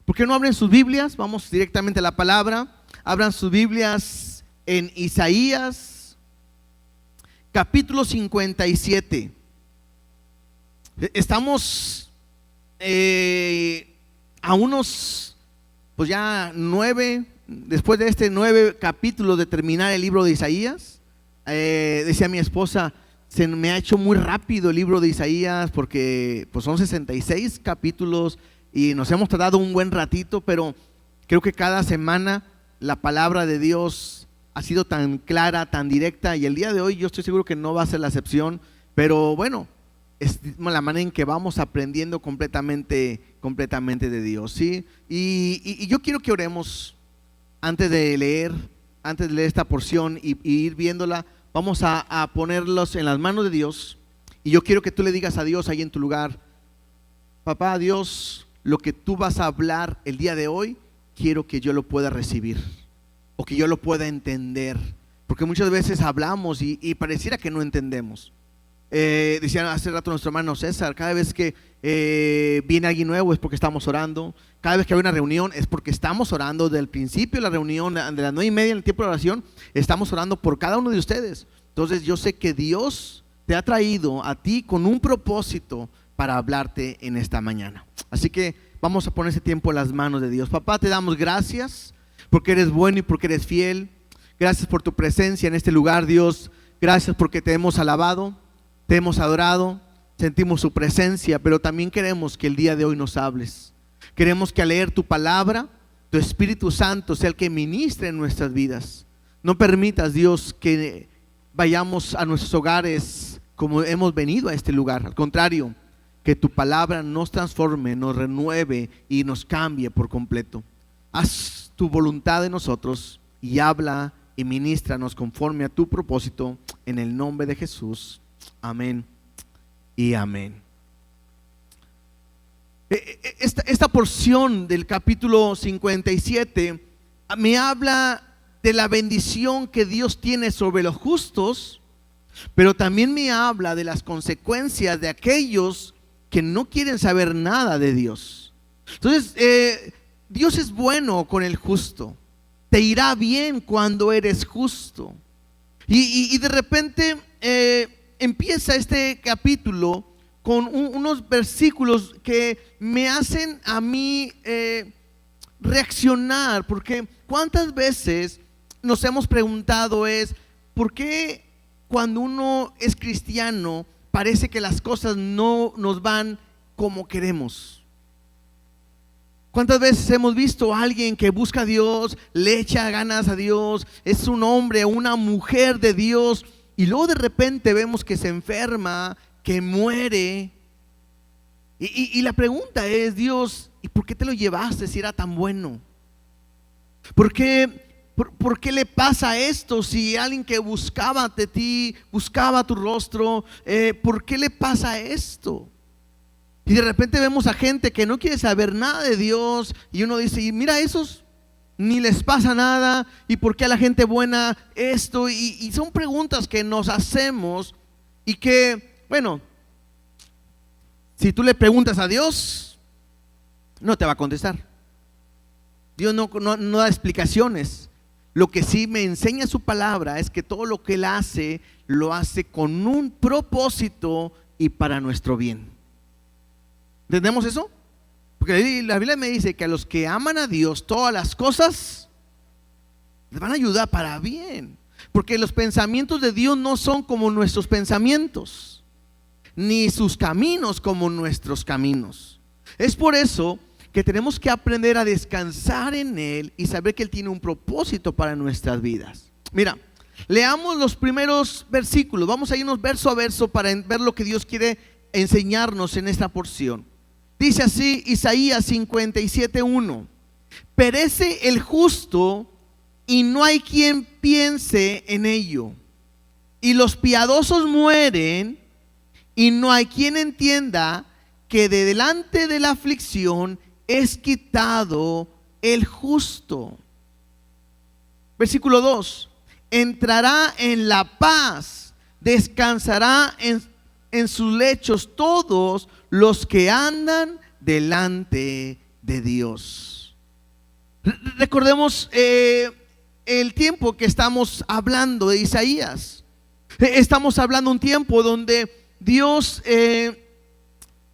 ¿Por qué no abren sus Biblias? Vamos directamente a la palabra. Abran sus Biblias en Isaías, capítulo 57. Estamos a unos, pues ya 9, después de 9 capítulos de terminar el libro de Isaías. Decía mi esposa, se me ha hecho muy rápido el libro de Isaías porque pues son 66 capítulos y nos hemos tardado un buen ratito, pero creo que cada semana la palabra de Dios ha sido tan clara, tan directa, y el día de hoy yo estoy seguro que no va a ser la excepción. Pero bueno, es la manera en que vamos aprendiendo completamente de Dios, ¿sí? Y yo quiero que oremos antes de leer esta porción y ir viéndola. Vamos a ponerlos en las manos de Dios, y yo quiero que tú le digas a Dios ahí en tu lugar: papá Dios, lo que tú vas a hablar el día de hoy, quiero que yo lo pueda recibir o que yo lo pueda entender, porque muchas veces hablamos y pareciera que no entendemos. Decía hace rato nuestro hermano César, cada vez que viene alguien nuevo es porque estamos orando. Cada vez que hay una reunión es porque estamos orando. Desde el principio de la reunión, de las 9:30 en el tiempo de oración, estamos orando por cada uno de ustedes. Entonces yo sé que Dios te ha traído a ti con un propósito para hablarte en esta mañana. Así que vamos a poner ese tiempo en las manos de Dios. Papá, te damos gracias porque eres bueno y porque eres fiel. Gracias por tu presencia en este lugar, Dios. Gracias porque te hemos alabado, te hemos adorado, sentimos su presencia, pero también queremos que el día de hoy nos hables. Queremos que al leer tu palabra, tu Espíritu Santo sea el que ministre en nuestras vidas. No permitas, Dios, que vayamos a nuestros hogares como hemos venido a este lugar. Al contrario, que tu palabra nos transforme, nos renueve y nos cambie por completo. Haz tu voluntad en nosotros y habla y ministranos conforme a tu propósito, en el nombre de Jesús. Amén y amén. Esta porción del capítulo 57 me habla de la bendición que Dios tiene sobre los justos, pero también me habla de las consecuencias de aquellos que no quieren saber nada de Dios. Entonces, Dios es bueno con el justo. Te irá bien cuando eres justo. Y de repente empieza este capítulo con unos versículos que me hacen a mí reaccionar, porque cuántas veces nos hemos preguntado ¿por qué cuando uno es cristiano parece que las cosas no nos van como queremos? ¿Cuántas veces hemos visto a alguien que busca a Dios, le echa ganas a Dios, es un hombre o una mujer de Dios, y luego de repente vemos que se enferma, que muere? Y la pregunta es: Dios, ¿y por qué te lo llevaste si era tan bueno? ¿Por qué le pasa esto si alguien que buscaba de ti, buscaba tu rostro, por qué le pasa esto? Y de repente vemos a gente que no quiere saber nada de Dios, y uno dice: y mira, esos ni les pasa nada, ¿y por qué a la gente buena esto? Y son preguntas que nos hacemos, y que, bueno, si tú le preguntas a Dios, no te va a contestar. Dios no da explicaciones. Lo que sí me enseña su palabra es que todo lo que Él hace, lo hace con un propósito y para nuestro bien. ¿Entendemos eso? Porque la Biblia me dice que a los que aman a Dios, todas las cosas les van a ayudar para bien. Porque los pensamientos de Dios no son como nuestros pensamientos, ni sus caminos como nuestros caminos. Es por eso que tenemos que aprender a descansar en Él y saber que Él tiene un propósito para nuestras vidas. Mira, leamos los primeros versículos. Vamos a irnos verso a verso para ver lo que Dios quiere enseñarnos en esta porción. Dice así Isaías 57:1: perece el justo y no hay quien piense en ello, y los piadosos mueren y no hay quien entienda que de delante de la aflicción es quitado el justo. Versículo 2: entrará en la paz, descansará en sus lechos todos los que andan delante de Dios. Recordemos el tiempo que estamos hablando de Isaías. Estamos hablando un tiempo donde Dios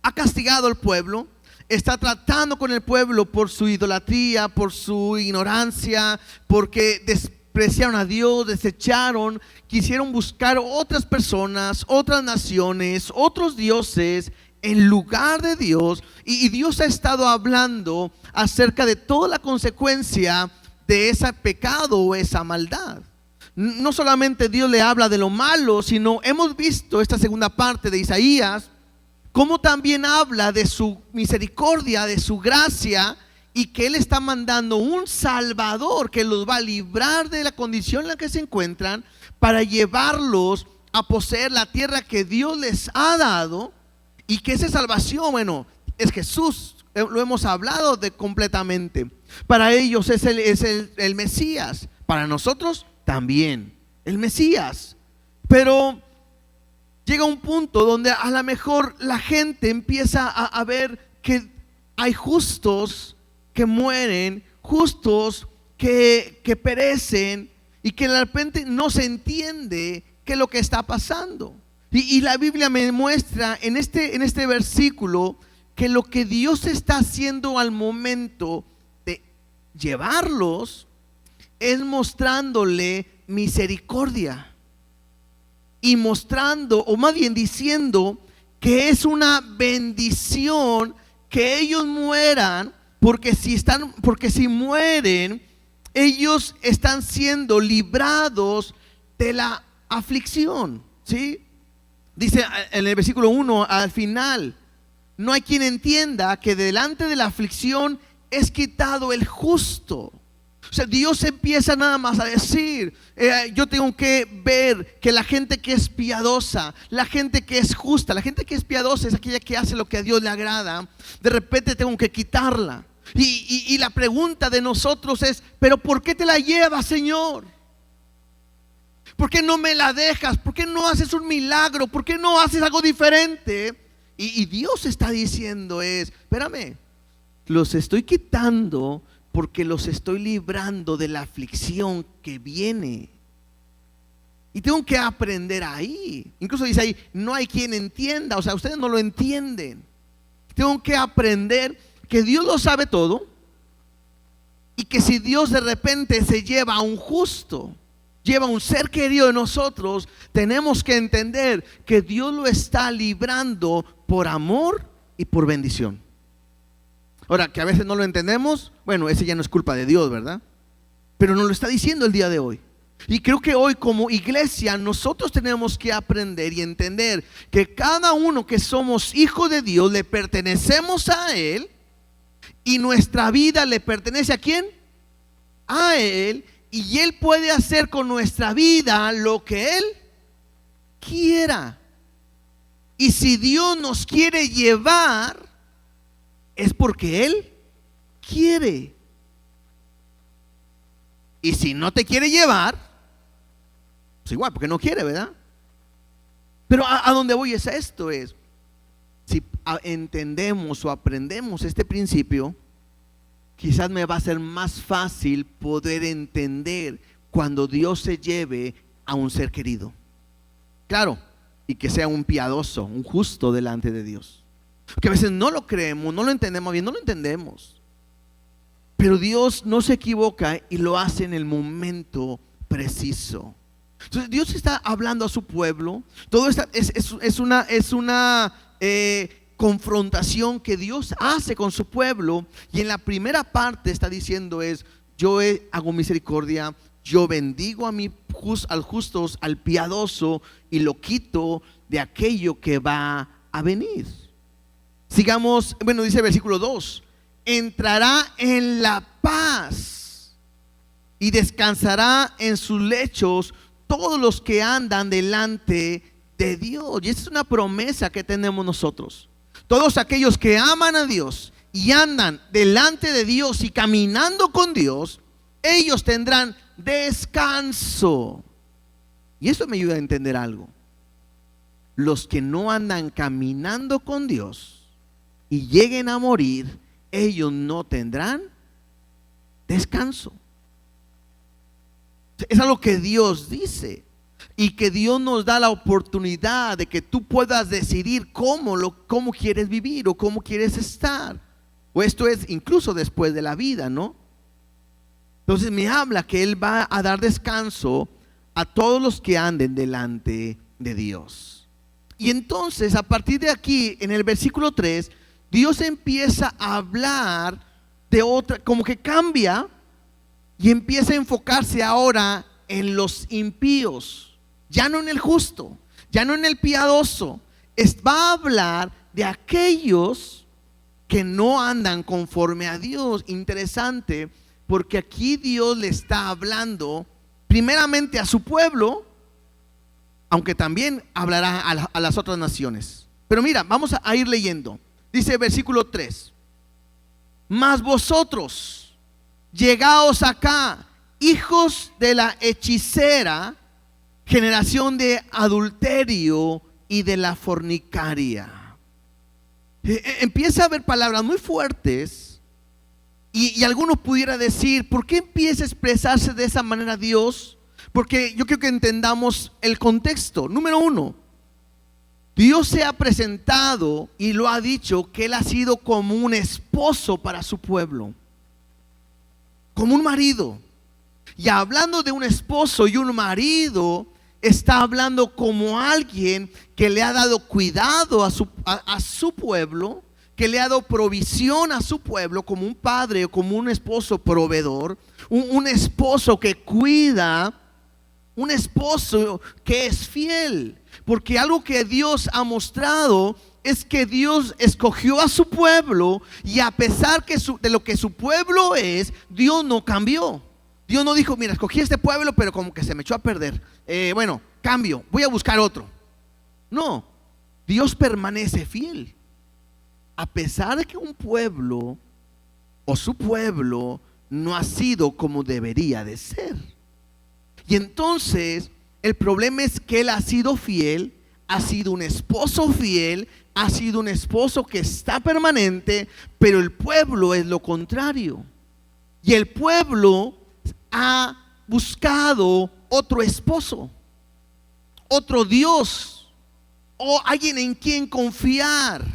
ha castigado al pueblo, está tratando con el pueblo por su idolatría, por su ignorancia, porque despreciaron a Dios, desecharon, quisieron buscar otras personas, otras naciones, otros dioses en lugar de Dios. Y Dios ha estado hablando acerca de toda la consecuencia de ese pecado o esa maldad. No solamente Dios le habla de lo malo, sino hemos visto esta segunda parte de Isaías, como también habla de su misericordia, de su gracia, y que Él está mandando un Salvador que los va a librar de la condición en la que se encuentran, para llevarlos a poseer la tierra que Dios les ha dado. Y que esa salvación, bueno, es Jesús, lo hemos hablado de completamente. Para ellos es el Mesías, para nosotros también el Mesías. Pero llega un punto donde a lo mejor la gente empieza a ver que hay justos que mueren, justos que perecen, y que de repente no se entiende qué es lo que está pasando. Y la Biblia me muestra en este versículo que lo que Dios está haciendo al momento de llevarlos es mostrándole misericordia, y mostrando, o más bien diciendo, que es una bendición que ellos mueran, porque si mueren, ellos están siendo librados de la aflicción, ¿sí? Dice en el versículo 1 al final: no hay quien entienda que delante de la aflicción es quitado el justo. O sea, Dios empieza nada más a decir, yo tengo que ver que la gente que es piadosa, la gente que es justa, la gente que es piadosa es aquella que hace lo que a Dios le agrada. De repente tengo que quitarla. Y la pregunta de nosotros es: ¿pero por qué te la llevas, Señor? ¿Por qué no me la dejas? ¿Por qué no haces un milagro? ¿Por qué no haces algo diferente? Y Dios está diciendo espérame, los estoy quitando porque los estoy librando de la aflicción que viene. Y tengo que aprender ahí. Incluso dice ahí: no hay quien entienda. O sea, ustedes no lo entienden. Tengo que aprender que Dios lo sabe todo, y que si Dios de repente se lleva a un justo, lleva a un ser querido de nosotros, tenemos que entender que Dios lo está librando por amor y por bendición. Ahora, que a veces no lo entendemos, bueno, ese ya no es culpa de Dios, ¿verdad? Pero nos lo está diciendo el día de hoy. Y creo que hoy como iglesia nosotros tenemos que aprender y entender que cada uno que somos hijos de Dios le pertenecemos a Él, y nuestra vida le pertenece ¿a quién? A Él. Y Él puede hacer con nuestra vida lo que Él quiera. Y si Dios nos quiere llevar, es porque Él quiere. Y si no te quiere llevar, pues igual, porque no quiere, ¿verdad? Pero a donde voy es esto: si entendemos o aprendemos este principio, quizás me va a ser más fácil poder entender cuando Dios se lleve a un ser querido. Claro, y que sea un piadoso, un justo delante de Dios. Que a veces no lo creemos, no lo entendemos bien, no lo entendemos. Pero Dios no se equivoca y lo hace en el momento preciso. Entonces Dios está hablando a su pueblo. Todo esto es una confrontación que Dios hace con su pueblo. Y en la primera parte está diciendo yo hago misericordia, yo bendigo al justo, al piadoso, y lo quito de aquello que va a venir. Sigamos, bueno, dice el versículo 2: entrará en la paz y descansará en sus lechos todos los que andan delante de Dios. Y esta es una promesa que tenemos nosotros. Todos aquellos que aman a Dios y andan delante de Dios y caminando con Dios, ellos tendrán descanso. Y eso me ayuda a entender algo. Los que no andan caminando con Dios y lleguen a morir, ellos no tendrán descanso. Es algo que Dios dice, y que Dios nos da la oportunidad de que tú puedas decidir cómo quieres vivir o cómo quieres estar. O esto es incluso después de la vida, ¿no? Entonces me habla que Él va a dar descanso a todos los que anden delante de Dios. Y entonces a partir de aquí, en el versículo 3, Dios empieza a hablar de otra, como que cambia y empieza a enfocarse ahora en los impíos, ya no en el justo, ya no en el piadoso. Va a hablar de aquellos que no andan conforme a Dios. Interesante, porque aquí Dios le está hablando primeramente a su pueblo, aunque también hablará a las otras naciones. Pero mira, vamos a ir leyendo. Dice versículo 3: mas vosotros, llegaos acá, hijos de la hechicera, generación de adulterio y de la fornicaria. Empieza a haber palabras muy fuertes, y algunos pudiera decir, ¿por qué empieza a expresarse de esa manera Dios? Porque yo quiero que entendamos el contexto. Número uno, Dios se ha presentado y lo ha dicho que Él ha sido como un esposo para su pueblo, como un marido. Y hablando de un esposo y un marido, está hablando como alguien que le ha dado cuidado a su pueblo, que le ha dado provisión a su pueblo, como un padre o como un esposo proveedor, un esposo que cuida, un esposo que es fiel. Porque algo que Dios ha mostrado es que Dios escogió a su pueblo, y a pesar de lo que su pueblo es, Dios no cambió. Dios no dijo, mira, escogí este pueblo, pero como que se me echó a perder. Bueno, cambio, voy a buscar otro. No, Dios permanece fiel. A pesar de que un pueblo o su pueblo no ha sido como debería de ser. Y entonces el problema es que Él ha sido fiel, ha sido un esposo fiel, ha sido un esposo que está permanente, pero el pueblo es lo contrario. Y el pueblo ha buscado otro esposo, otro Dios, o alguien en quien confiar,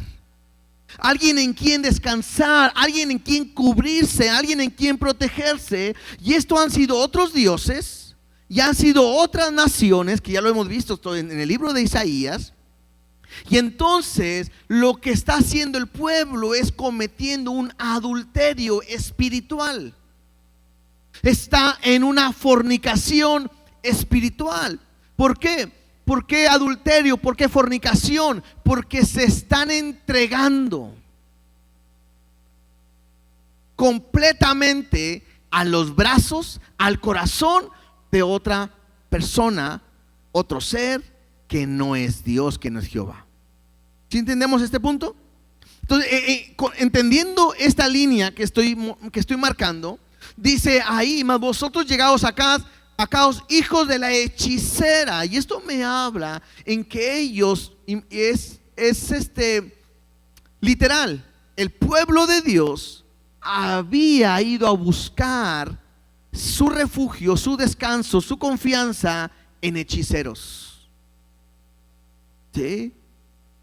alguien en quien descansar, alguien en quien cubrirse, alguien en quien protegerse. Y esto han sido otros dioses, y han sido otras naciones, que ya lo hemos visto en el libro de Isaías. Y entonces lo que está haciendo el pueblo es cometiendo un adulterio espiritual. Está en una fornicación espiritual. ¿Por qué? ¿Por qué adulterio? ¿Por qué fornicación? Porque se están entregando completamente a los brazos, al corazón de otra persona, otro ser que no es Dios, que no es Jehová. ¿Sí entendemos este punto? Entonces, entendiendo esta línea que estoy marcando, dice ahí, mas vosotros llegados acá, hijos de la hechicera. Y esto me habla en que ellos, es literal, el pueblo de Dios había ido a buscar su refugio, su descanso, su confianza en hechiceros. ¿Sí?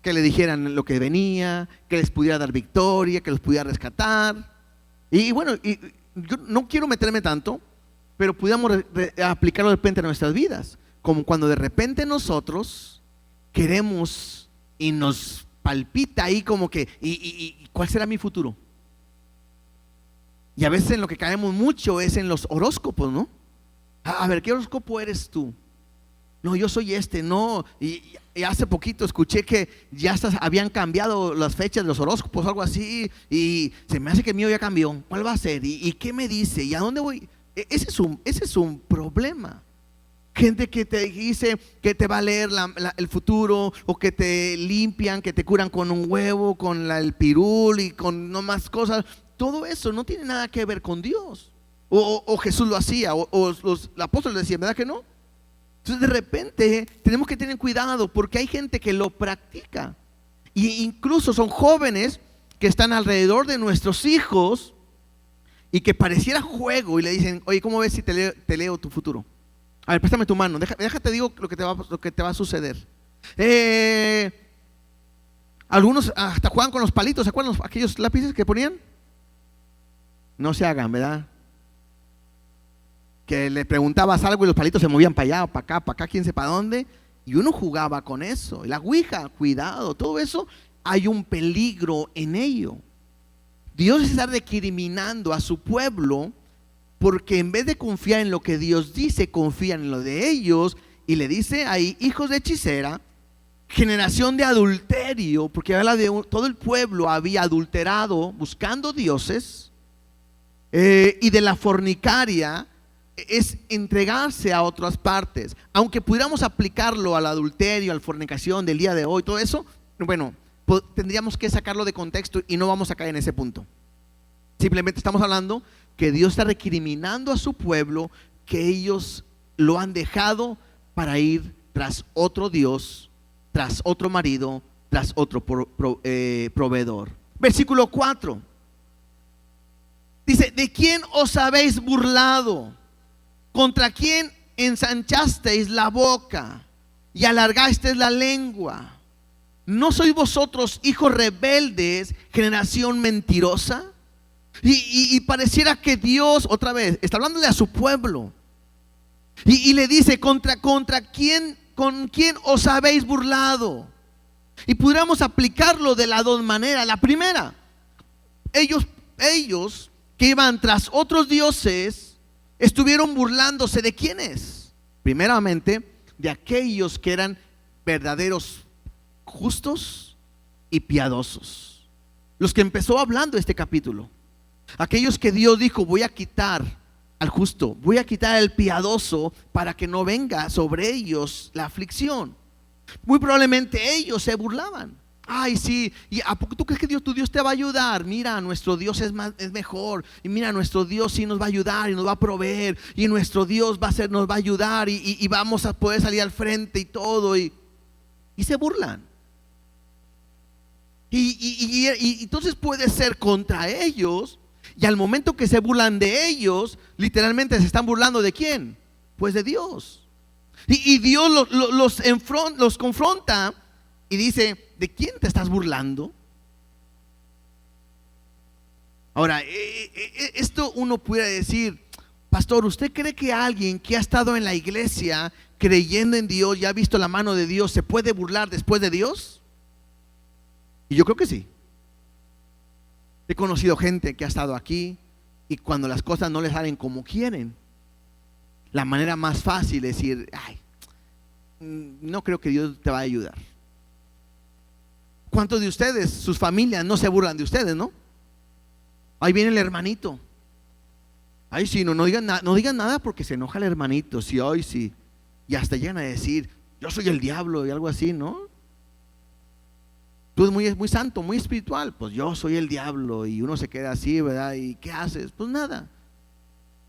Que le dijeran lo que venía, que les pudiera dar victoria, que los pudiera rescatar. Y bueno, yo no quiero meterme tanto, pero pudiéramos aplicarlo de repente a nuestras vidas, como cuando de repente nosotros queremos y nos palpita ahí como que ¿y cuál será mi futuro? Y a veces en lo que caemos mucho es en los horóscopos, ¿no? A ver, ¿qué horóscopo eres tú? No, yo soy no. Y hace poquito escuché que ya habían cambiado las fechas de los horóscopos, algo así. Y se me hace que el mío ya cambió. ¿Cuál va a ser? ¿Y qué me dice? ¿Y a dónde voy? Ese es un problema. Gente que te dice que te va a leer el futuro, o que te limpian, que te curan con un huevo, con el pirul y con no más cosas. Todo eso no tiene nada que ver con Dios. O Jesús lo hacía, o los apóstoles decían, ¿verdad que no? Entonces de repente tenemos que tener cuidado, porque hay gente que lo practica, e incluso son jóvenes que están alrededor de nuestros hijos y que pareciera juego y le dicen, oye, ¿cómo ves si te leo tu futuro? A ver, préstame tu mano, déjate digo lo que te va a suceder. Algunos hasta juegan con los palitos, ¿se acuerdan aquellos lápices que ponían? No se hagan, ¿verdad? Que le preguntabas algo y los palitos se movían para allá, para acá, quién sepa dónde, y uno jugaba con eso. Y la ouija, cuidado, todo eso, hay un peligro en ello. Dios está recriminando a su pueblo porque en vez de confiar en lo que Dios dice, confían en lo de ellos, y le dice ahí, hijos de hechicera, generación de adulterio, porque habla de todo el pueblo había adulterado buscando dioses, y de la fornicaria es entregarse a otras partes. Aunque pudiéramos aplicarlo al adulterio, a la fornicación del día de hoy, todo eso, bueno, tendríamos que sacarlo de contexto y no vamos a caer en ese punto. Simplemente estamos hablando que Dios está recriminando a su pueblo que ellos lo han dejado para ir tras otro Dios, tras otro marido, tras otro proveedor. Versículo 4 dice: ¿de quién os habéis burlado? ¿Contra quién ensanchasteis la boca y alargasteis la lengua? ¿No sois vosotros hijos rebeldes, generación mentirosa? Y pareciera que Dios, otra vez, está hablándole a su pueblo y le dice, con quién os habéis burlado. Y pudiéramos aplicarlo de las dos maneras. La primera, ellos que iban tras otros dioses estuvieron burlándose de quiénes. Primeramente, de aquellos que eran verdaderos justos y piadosos, los que empezó hablando este capítulo. Aquellos que Dios dijo, voy a quitar al justo, voy a quitar al piadoso para que no venga sobre ellos la aflicción. Muy probablemente ellos se burlaban. Ay, sí, ¿y a poco tú crees que tu Dios te va a ayudar? Mira, nuestro Dios es mejor. Y mira, nuestro Dios sí nos va a ayudar y nos va a proveer. Y nuestro Dios nos va a ayudar y vamos a poder salir al frente y todo. Y se burlan. Y entonces puede ser contra ellos. Y al momento que se burlan de ellos, literalmente se están burlando ¿de quién? Pues de Dios. Y Dios los confronta y dice, ¿de quién te estás burlando? Ahora, esto uno pudiera decir, pastor, ¿usted cree que alguien que ha estado en la iglesia creyendo en Dios y ha visto la mano de Dios se puede burlar después de Dios? Y yo creo que sí. He conocido gente que ha estado aquí y cuando las cosas no les salen como quieren, la manera más fácil es decir, ay, no creo que Dios te va a ayudar. ¿Cuántos de ustedes, sus familias, no se burlan de ustedes, no? Ahí viene el hermanito. Ay, sí, no digan nada porque se enoja el hermanito. Sí, hoy sí. Y hasta llegan a decir, yo soy el diablo y algo así, ¿no? Tú eres muy santo, muy espiritual. Pues yo soy el diablo. Y uno se queda así, ¿verdad? ¿Y qué haces? Pues nada.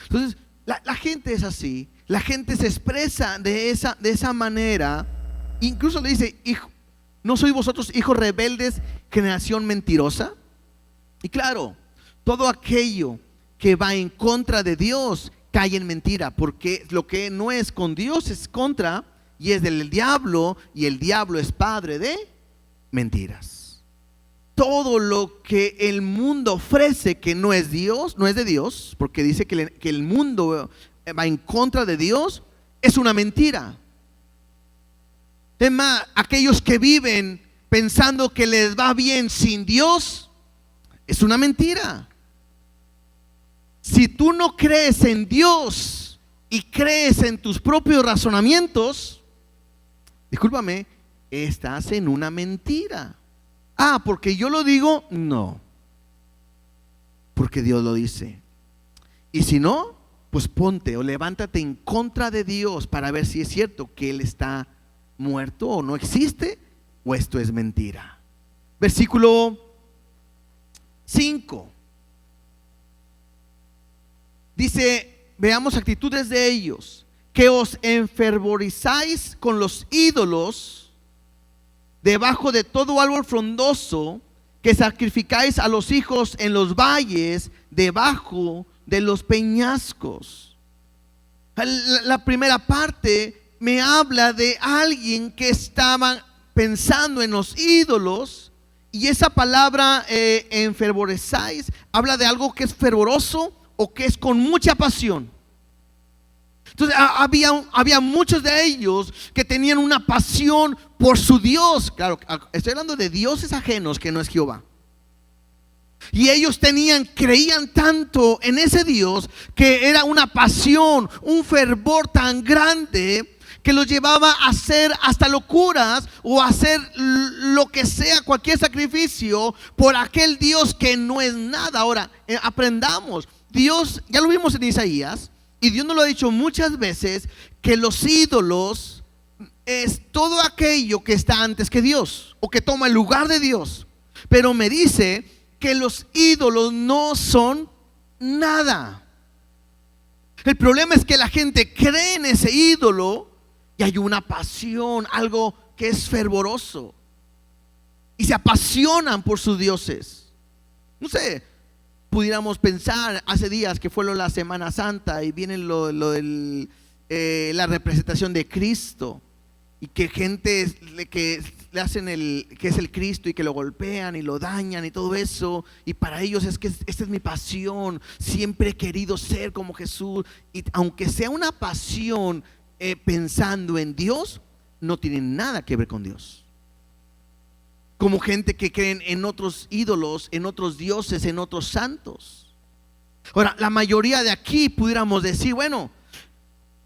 Entonces, la gente es así. La gente se expresa de esa manera. Incluso le dice, hijo, ¿no sois vosotros hijos rebeldes, generación mentirosa? Y claro, todo aquello que va en contra de Dios cae en mentira, porque lo que no es con Dios es contra y es del diablo, y el diablo es padre de mentiras. Todo lo que el mundo ofrece que no es Dios, no es de Dios, porque dice que el mundo va en contra de Dios, es una mentira. Es más, aquellos que viven pensando que les va bien sin Dios, es una mentira. Si tú no crees en Dios y crees en tus propios razonamientos, discúlpame, estás en una mentira. Ah, porque yo lo digo, no, porque Dios lo dice. Y si no, pues ponte o levántate en contra de Dios para ver si es cierto que Él está muerto o no existe, o esto es mentira. Versículo 5 dice, veamos actitudes de ellos, que os enfervorizáis con los ídolos debajo de todo árbol frondoso que sacrificáis a los hijos en los valles, debajo de los peñascos. La primera parte me habla de alguien que estaba pensando en los ídolos, y esa palabra enfervorezáis habla de algo que es fervoroso o que es con mucha pasión. Entonces había muchos de ellos que tenían una pasión por su Dios. Claro, estoy hablando de dioses ajenos que no es Jehová. Y ellos creían tanto en ese Dios que era una pasión, un fervor tan grande que los llevaba a hacer hasta locuras o a hacer lo que sea, cualquier sacrificio por aquel Dios que no es nada. Ahora, aprendamos, Dios, ya lo vimos en Isaías, y Dios nos lo ha dicho muchas veces, que los ídolos es todo aquello que está antes que Dios o que toma el lugar de Dios. Pero me dice que los ídolos no son nada. El problema es que la gente cree en ese ídolo y hay una pasión, algo que es fervoroso, y se apasionan por sus dioses. No sé, pudiéramos pensar hace días que fue la Semana Santa y viene lo del la representación de Cristo, y que gente que le hacen que es el Cristo y que lo golpean y lo dañan y todo eso, y para ellos es que esta es mi pasión, siempre he querido ser como Jesús. Y aunque sea una pasión pensando en Dios, no tiene nada que ver con Dios. Como gente que creen en otros ídolos, en otros dioses, en otros santos. Ahora, la mayoría de aquí pudiéramos decir, bueno,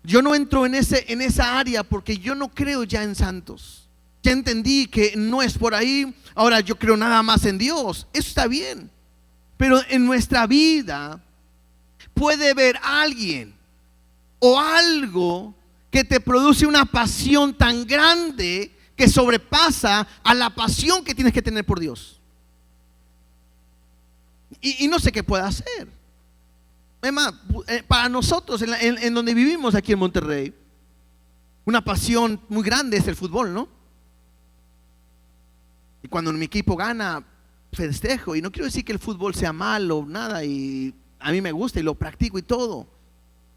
yo no entro en esa área porque yo no creo ya en santos. Ya entendí que no es por ahí. Ahora yo creo nada más en Dios. Eso está bien. Pero en nuestra vida puede haber alguien o algo que te produce una pasión tan grande que sobrepasa a la pasión que tienes que tener por Dios. Y no sé qué pueda hacer. Además, para nosotros en donde vivimos aquí en Monterrey, una pasión muy grande es el fútbol, ¿no? Y cuando mi equipo gana, festejo. Y no quiero decir que el fútbol sea malo, nada, y a mí me gusta y lo practico y todo.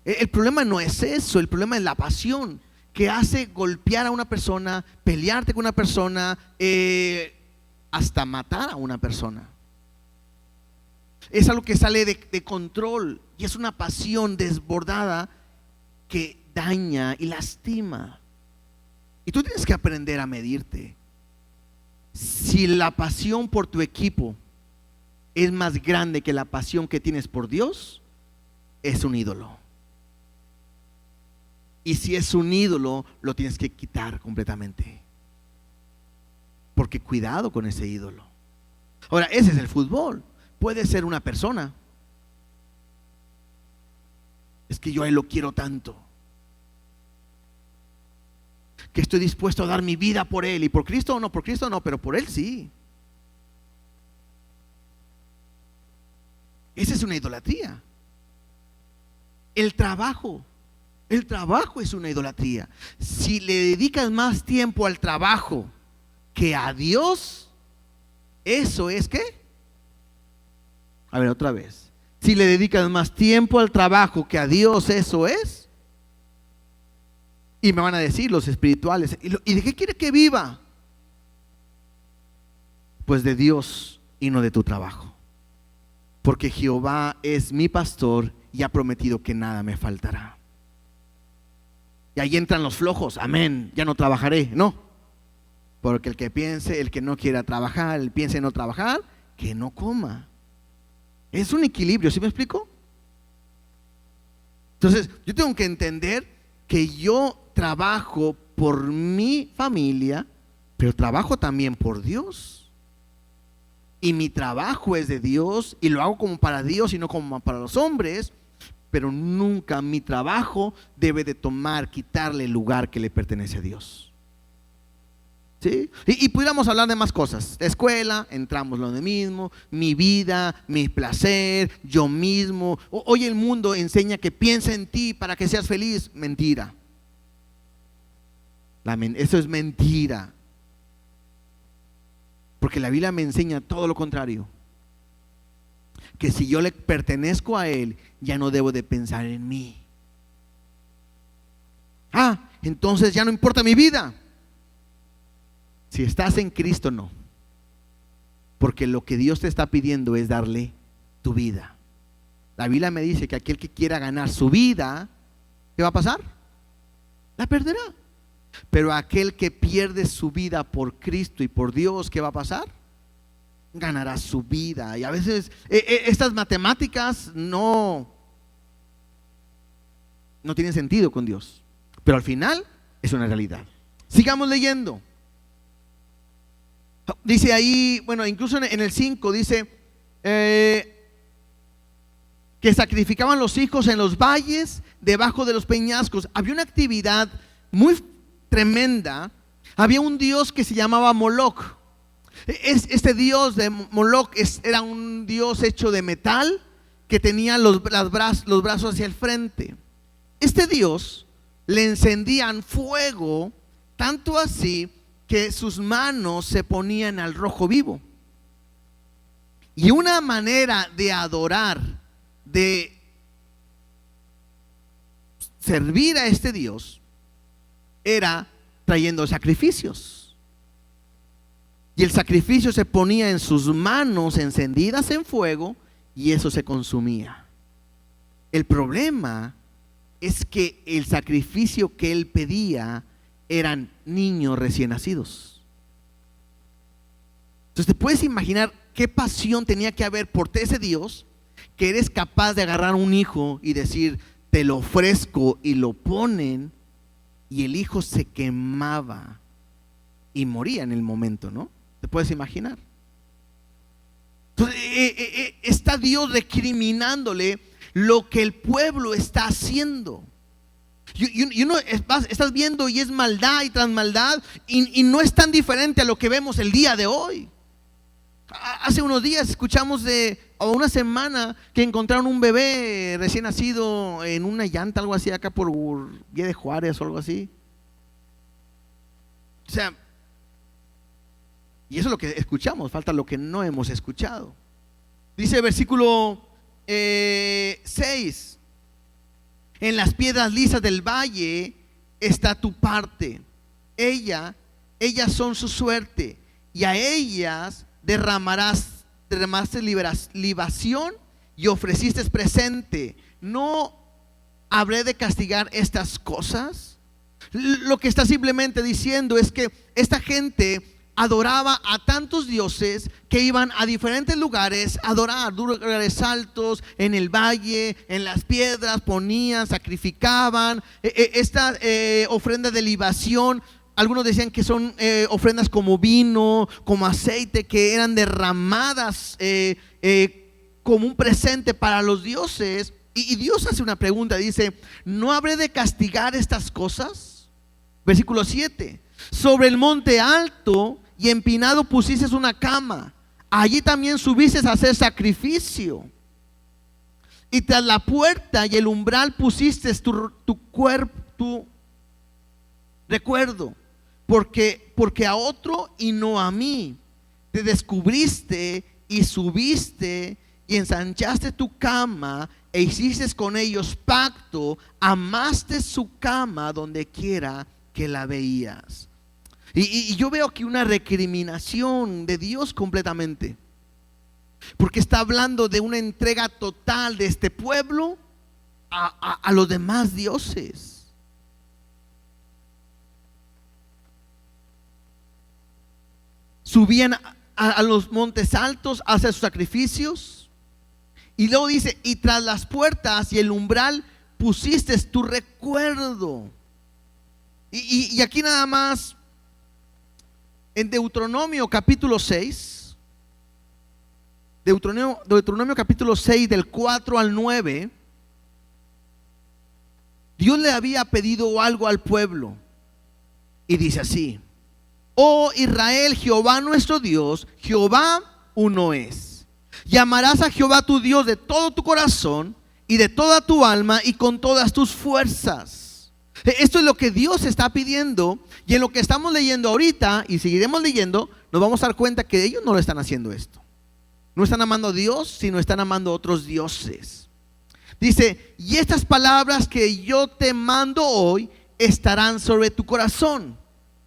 El problema no es eso, el problema es la pasión que hace golpear a una persona, pelearte con una persona, hasta matar a una persona. Es algo que sale de control y es una pasión desbordada que daña y lastima. Y tú tienes que aprender a medirte. Si la pasión por tu equipo es más grande que la pasión que tienes por Dios, es un ídolo. Y si es un ídolo, lo tienes que quitar completamente. Porque cuidado con ese ídolo. Ahora, ese es el fútbol. Puede ser una persona. Es que yo a él lo quiero tanto, que estoy dispuesto a dar mi vida por él. Y por Cristo no, pero por él sí. Esa es una idolatría. El trabajo es una idolatría. Si le dedicas más tiempo al trabajo que a Dios, eso es ¿qué? A ver, otra vez. Si le dedicas más tiempo al trabajo que a Dios, eso es. Y me van a decir los espirituales, ¿y de qué quiere que viva? Pues de Dios y no de tu trabajo. Porque Jehová es mi pastor y ha prometido que nada me faltará. Y ahí entran los flojos, amén, ya no trabajaré, no. Porque el que no quiera trabajar, el piense en no trabajar, que no coma. Es un equilibrio, ¿sí me explico? Entonces, yo tengo que entender que yo trabajo por mi familia, pero trabajo también por Dios. Y mi trabajo es de Dios y lo hago como para Dios y no como para los hombres. Pero nunca mi trabajo debe de quitarle el lugar que le pertenece a Dios. ¿Sí? Y pudiéramos hablar de más cosas. La escuela, entramos lo mismo. Mi vida, mi placer, yo mismo. Hoy el mundo enseña que piensa en ti para que seas feliz. Mentira. Eso es mentira. Porque la Biblia me enseña todo lo contrario. Que si yo le pertenezco a Él, ya no debo de pensar en mí. Entonces ya no importa mi vida. Si estás en Cristo, no. Porque lo que Dios te está pidiendo es darle tu vida. La Biblia me dice que aquel que quiera ganar su vida, ¿qué va a pasar? La perderá. Pero aquel que pierde su vida por Cristo y por Dios, ¿qué va a pasar? Ganará su vida. Y a veces estas matemáticas no tienen sentido con Dios, pero al final es una realidad. Sigamos leyendo. Dice ahí, bueno, incluso en el 5 dice que sacrificaban los hijos en los valles, debajo de los peñascos. Había una actividad muy tremenda. Había un dios que se llamaba Moloch. Este dios de Moloch era un dios hecho de metal que tenía los brazos hacia el frente. Este dios le encendían fuego, tanto así que sus manos se ponían al rojo vivo. Y una manera de adorar, de servir a este Dios, era trayendo sacrificios. Y el sacrificio se ponía en sus manos encendidas en fuego y eso se consumía. El problema es que el sacrificio que él pedía eran niños recién nacidos. Entonces te puedes imaginar qué pasión tenía que haber por ese Dios, que eres capaz de agarrar un hijo y decir, te lo ofrezco, y lo ponen, y el hijo se quemaba y moría en el momento, ¿no? ¿Te puedes imaginar? Entonces, está Dios recriminándole lo que el pueblo está haciendo. Y uno estás viendo y es maldad y tras maldad, y no es tan diferente a lo que vemos el día de hoy. Hace unos días escuchamos o una semana, que encontraron un bebé recién nacido en una llanta, algo así, acá por Vía de Juárez o algo así. O sea, y eso es lo que escuchamos, falta lo que no hemos escuchado. Dice el versículo 6: en las piedras lisas del valle está tu parte, ellas son su suerte, y a ellas derramaste libación y ofreciste presente. ¿No habré de castigar estas cosas? Lo que está simplemente diciendo es que esta gente adoraba a tantos dioses que iban a diferentes lugares a adorar, lugares altos, en el valle, en las piedras, ponían, sacrificaban esta ofrenda de libación. Algunos decían que son ofrendas como vino, como aceite, que eran derramadas como un presente para los dioses. Y Dios hace una pregunta, dice, ¿no habré de castigar estas cosas? Versículo 7: sobre el monte alto y empinado pusiste una cama, allí también subiste a hacer sacrificio, y tras la puerta y el umbral pusiste tu recuerdo, porque a otro y no a mí te descubriste y subiste y ensanchaste tu cama e hiciste con ellos pacto, amaste su cama donde quiera que la veías. Y yo veo aquí una recriminación de Dios completamente, porque está hablando de una entrega total de este pueblo a los demás dioses. Subían a los montes altos a hacer sus sacrificios, y luego dice, y tras las puertas y el umbral pusiste tu recuerdo. Y aquí nada más, en Deuteronomio capítulo 6, Deuteronomio capítulo 6 del 4 al 9, Dios le había pedido algo al pueblo, y dice así: oh Israel, Jehová nuestro Dios, Jehová uno es. Llamarás a Jehová tu Dios de todo tu corazón y de toda tu alma y con todas tus fuerzas. Esto es lo que Dios está pidiendo, y en lo que estamos leyendo ahorita y seguiremos leyendo, nos vamos a dar cuenta que ellos no lo están haciendo esto. No están amando a Dios, sino están amando a otros dioses. Dice, y estas palabras que yo te mando hoy estarán sobre tu corazón.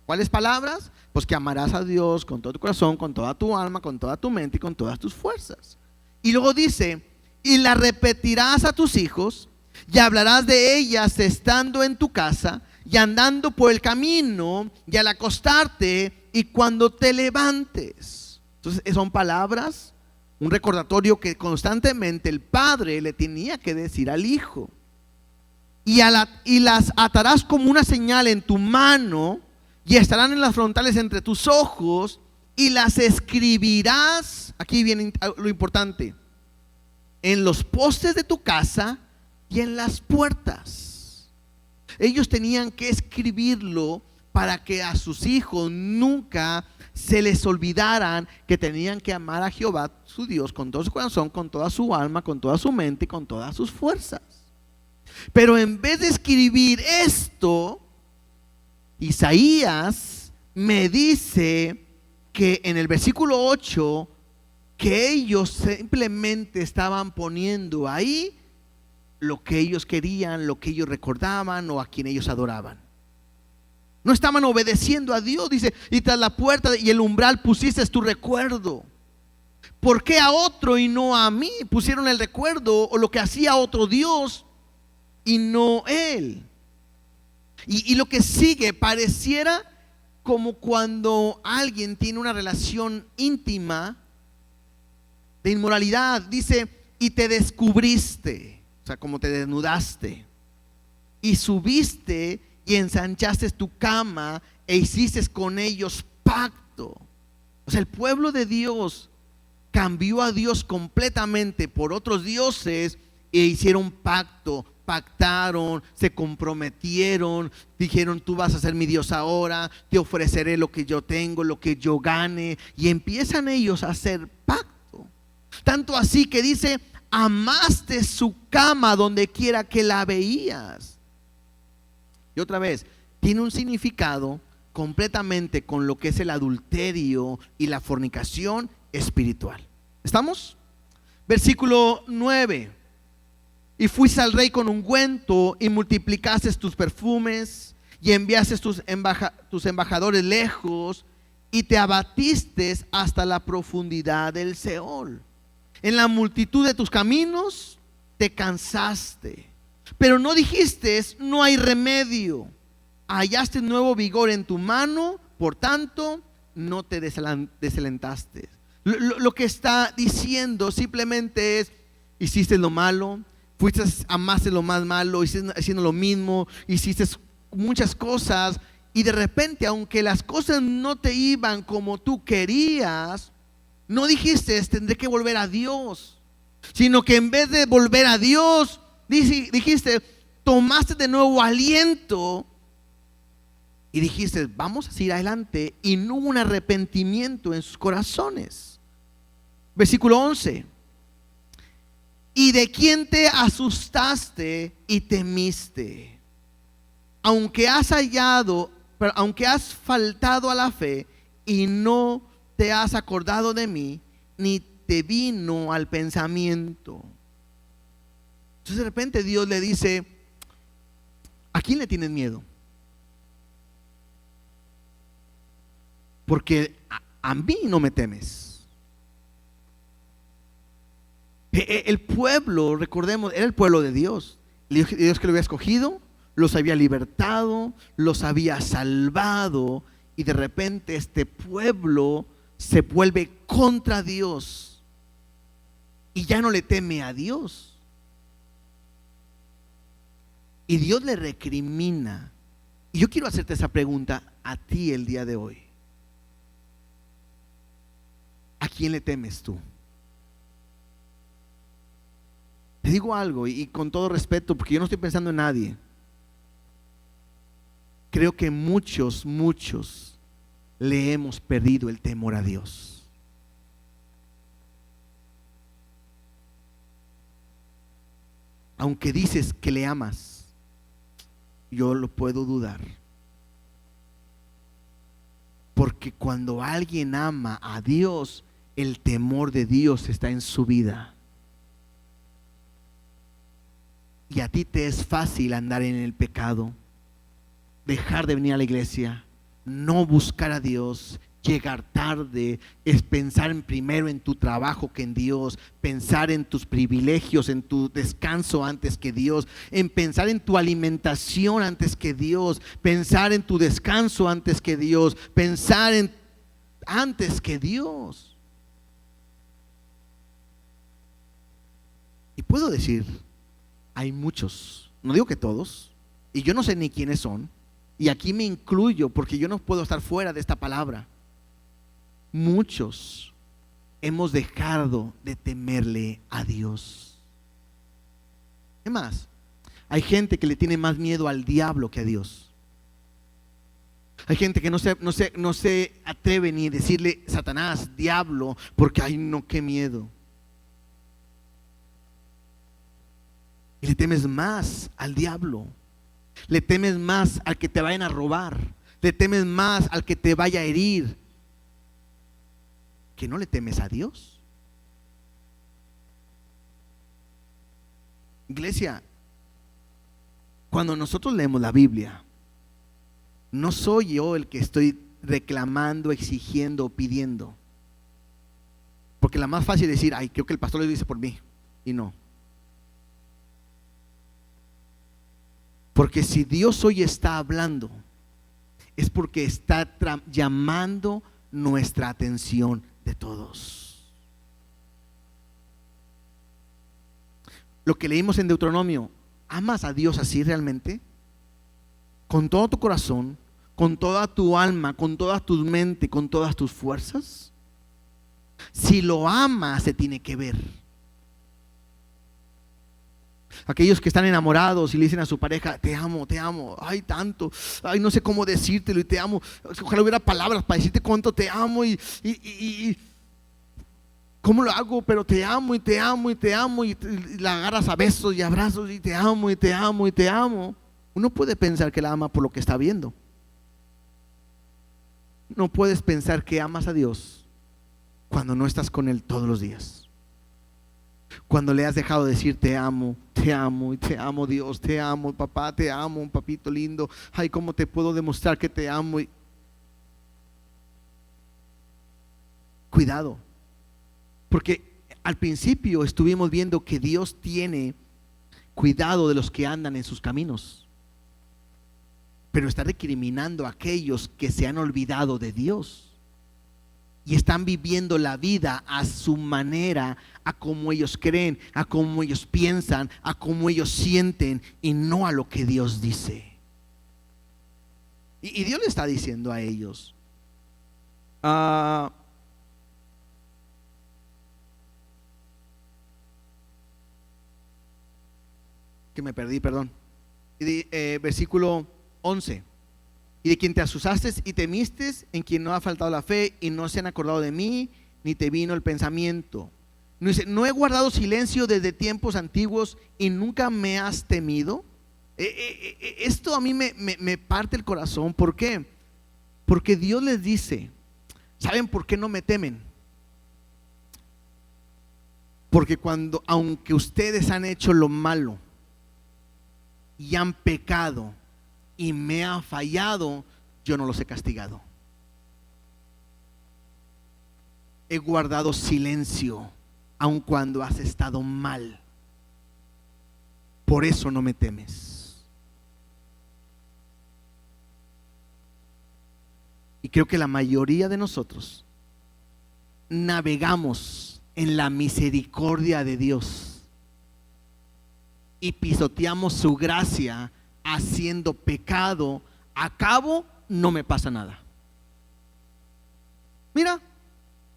¿Cuáles palabras? Pues que amarás a Dios con todo tu corazón, con toda tu alma, con toda tu mente y con todas tus fuerzas. Y luego dice, y las repetirás a tus hijos y hablarás de ellas estando en tu casa y andando por el camino y al acostarte y cuando te levantes. Entonces son palabras, un recordatorio que constantemente el padre le tenía que decir al hijo. Y las atarás como una señal en tu mano y estarán en las frontales entre tus ojos y las escribirás, aquí viene lo importante, en los postes de tu casa y en las puertas. Ellos tenían que escribirlo para que a sus hijos nunca se les olvidaran que tenían que amar a Jehová su Dios con todo su corazón, con toda su alma, con toda su mente y con todas sus fuerzas. Pero en vez de escribir esto, Isaías me dice que en el versículo 8 que ellos simplemente estaban poniendo ahí lo que ellos querían, lo que ellos recordaban o a quien ellos adoraban. No estaban obedeciendo a Dios. Dice, y tras la puerta y el umbral pusiste tu recuerdo. ¿Por qué a otro y no a mí pusieron el recuerdo o lo que hacía otro Dios y no Él? Y lo que sigue pareciera como cuando alguien tiene una relación íntima de inmoralidad. Dice, y te descubriste, o sea, como te desnudaste, y subiste y ensanchaste tu cama e hiciste con ellos pacto. O sea, el pueblo de Dios cambió a Dios completamente por otros dioses e hicieron pacto. Pactaron, se comprometieron, dijeron, tú vas a ser mi Dios ahora, te ofreceré lo que yo tengo, lo que yo gane, y empiezan ellos a hacer pacto. Tanto así que dice, amaste su cama donde quiera que la veías. Y otra vez, tiene un significado completamente con lo que es el adulterio y la fornicación espiritual. ¿Estamos? Versículo 9. Y fuiste al rey con ungüento y multiplicaste tus perfumes y enviaste tus embajadores lejos y te abatiste hasta la profundidad del Seol. En la multitud de tus caminos te cansaste, pero no dijiste, no hay remedio. Hallaste nuevo vigor en tu mano, por tanto no te desalentaste. Lo que está diciendo simplemente es, hiciste lo malo, amaste lo más malo, hiciste haciendo lo mismo, hiciste muchas cosas y de repente, aunque las cosas no te iban como tú querías, no dijiste, tendré que volver a Dios, sino que en vez de volver a Dios, dijiste, tomaste de nuevo aliento y dijiste, vamos a seguir adelante, y no hubo un arrepentimiento en sus corazones. Versículo 11. ¿Y de quién te asustaste y temiste? Aunque has faltado a la fe y no te has acordado de mí, ni te vino al pensamiento. Entonces de repente Dios le dice, ¿a quién le tienes miedo? Porque a mí no me temes. El pueblo, recordemos, era el pueblo de Dios. Dios que lo había escogido, los había libertado, los había salvado, y de repente este pueblo se vuelve contra Dios y ya no le teme a Dios. Y Dios le recrimina. Y yo quiero hacerte esa pregunta a ti el día de hoy. ¿A quién le temes tú? Te digo algo, y con todo respeto, porque yo no estoy pensando en nadie. Creo que muchos le hemos perdido el temor a Dios. Aunque dices que le amas, yo lo puedo dudar. Porque cuando alguien ama a Dios, el temor de Dios está en su vida. Y a ti te es fácil andar en el pecado, dejar de venir a la iglesia, no buscar a Dios, llegar tarde, es pensar primero en tu trabajo que en Dios, pensar en tus privilegios, en tu descanso antes que Dios, en pensar en tu alimentación antes que Dios, pensar en tu descanso antes que Dios, pensar en antes que Dios. Y puedo decir, hay muchos, no digo que todos, y yo no sé ni quiénes son, y aquí me incluyo porque yo no puedo estar fuera de esta palabra. Muchos hemos dejado de temerle a Dios. ¿Qué más? Hay gente que le tiene más miedo al diablo que a Dios. Hay gente que no se atreve ni a decirle Satanás, diablo, porque ay no, qué miedo. Y le temes más al diablo, le temes más al que te vayan a robar, le temes más al que te vaya a herir, que no le temes a Dios. Iglesia, cuando nosotros leemos la Biblia, no soy yo el que estoy reclamando, exigiendo, pidiendo. Porque la más fácil es decir, ay, creo que el pastor lo dice por mí. Y no. Porque si Dios hoy está hablando, es porque está llamando nuestra atención de todos. Lo que leímos en Deuteronomio, ¿amas a Dios así realmente? Con todo tu corazón, con toda tu alma, con toda tu mente, con todas tus fuerzas. Si lo amas, se tiene que ver. Aquellos que están enamorados y le dicen a su pareja, te amo, ay tanto, ay no sé cómo decírtelo y te amo, ojalá hubiera palabras para decirte cuánto te amo y cómo lo hago, pero te amo y te amo y te amo y la agarras a besos y abrazos y te amo y te amo y te amo. Uno puede pensar que la ama por lo que está viendo. No puedes pensar que amas a Dios cuando no estás con Él todos los días. Cuando le has dejado de decir te amo y te amo Dios, te amo papá, te amo papito lindo, ay cómo te puedo demostrar que te amo. Cuidado, porque al principio estuvimos viendo que Dios tiene cuidado de los que andan en sus caminos, pero está recriminando a aquellos que se han olvidado de Dios y están viviendo la vida a su manera, a como ellos creen, a como ellos piensan, a como ellos sienten y no a lo que Dios dice. Y Dios le está diciendo a ellos, que me perdí, perdón. Versículo 11. Y de quien te asustaste y temiste, en quien no ha faltado la fe y no se han acordado de mí, ni te vino el pensamiento. No dice, no he guardado silencio desde tiempos antiguos y nunca me has temido. Esto a mí me parte el corazón. ¿Por qué? Porque Dios les dice, ¿saben por qué no me temen? Porque aunque ustedes han hecho lo malo y han pecado y me ha fallado, yo no los he castigado. He guardado silencio aun cuando has estado mal. Por eso no me temes. Y creo que la mayoría de nosotros navegamos en la misericordia de Dios y pisoteamos su gracia haciendo pecado. A cabo no me pasa nada. Mira,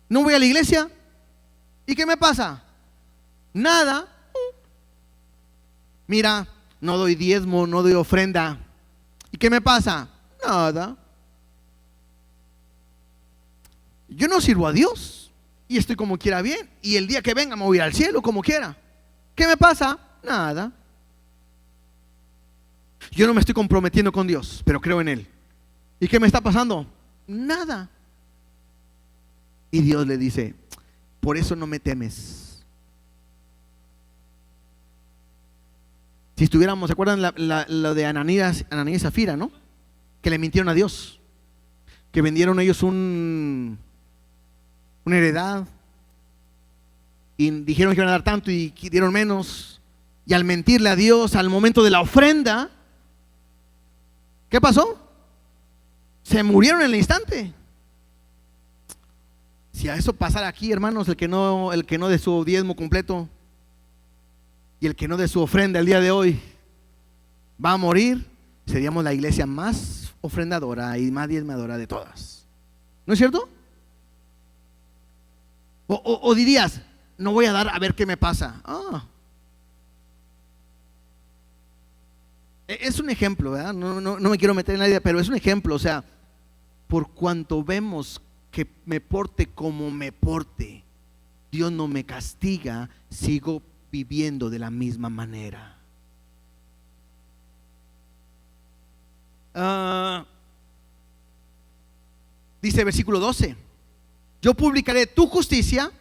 no voy a la iglesia. ¿Y qué me pasa? Nada. Mira, no doy diezmo, no doy ofrenda. ¿Y qué me pasa? Nada. Yo no sirvo a Dios y estoy como quiera bien, y el día que venga me voy a ir al cielo como quiera. ¿Qué me pasa? Nada. Yo no me estoy comprometiendo con Dios, pero creo en Él. ¿Y qué me está pasando? Nada. Y Dios le dice: por eso no me temes. Si estuviéramos, ¿se acuerdan lo de Ananías y Zafira, no? Que le mintieron a Dios, que vendieron ellos una heredad y dijeron que iban a dar tanto y dieron menos, y al mentirle a Dios al momento de la ofrenda, ¿qué pasó? Se murieron en el instante. Si a eso pasara aquí, hermanos, el que no de su diezmo completo y el que no de su ofrenda el día de hoy va a morir, seríamos la iglesia más ofrendadora y más diezmadora de todas. ¿No es cierto? O dirías: no voy a dar a ver qué me pasa. Es un ejemplo, ¿verdad? No me quiero meter en la idea, pero es un ejemplo. O sea, por cuanto vemos que me porte como me porte, Dios no me castiga, sigo viviendo de la misma manera. Dice versículo 12: yo publicaré tu justicia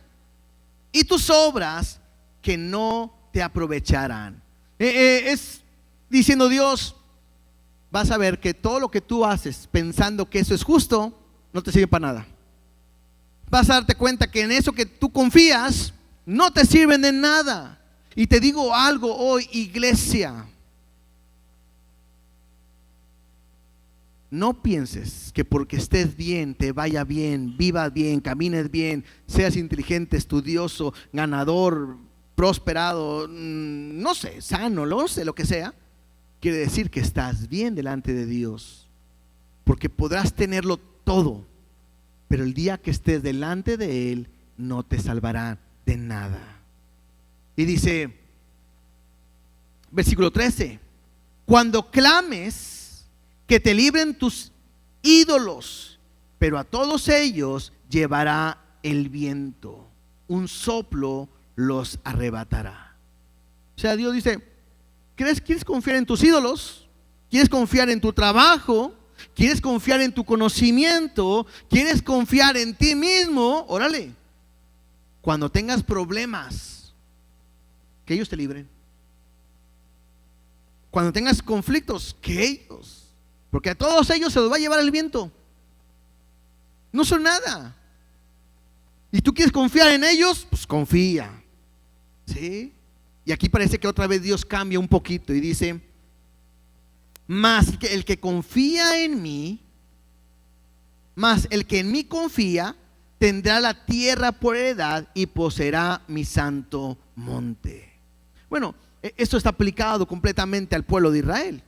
y tus obras que no te aprovecharán. Es diciendo Dios: vas a ver que todo lo que tú haces pensando que eso es justo, no te sirve para nada. Vas a darte cuenta que en eso que tú confías no te sirven de nada. Y te digo algo hoy, iglesia: no pienses que porque estés bien, te vaya bien, vivas bien, camines bien, seas inteligente, estudioso, ganador, prosperado, no sé, sano, no sé, lo que sea, quiere decir que estás bien delante de Dios. Porque podrás tenerlo todo, pero el día que estés delante de Él no te salvará de nada. Y dice versículo 13: cuando clames, que te libren tus ídolos, pero a todos ellos llevará el viento, un soplo los arrebatará. O sea, Dios dice: ¿quieres confiar en tus ídolos? ¿Quieres confiar en tu trabajo? ¿Quieres confiar en tu conocimiento? ¿Quieres confiar en ti mismo? Órale, cuando tengas problemas, que ellos te libren. Cuando tengas conflictos, que ellos, porque a todos ellos se los va a llevar el viento. No son nada. Y tú quieres confiar en ellos, pues confía. ¿Sí? Y aquí parece que otra vez Dios cambia un poquito y dice: más el que confía en mí, más el que en mí confía, tendrá la tierra por heredad y poseerá mi santo monte. Bueno, esto está aplicado completamente al pueblo de Israel,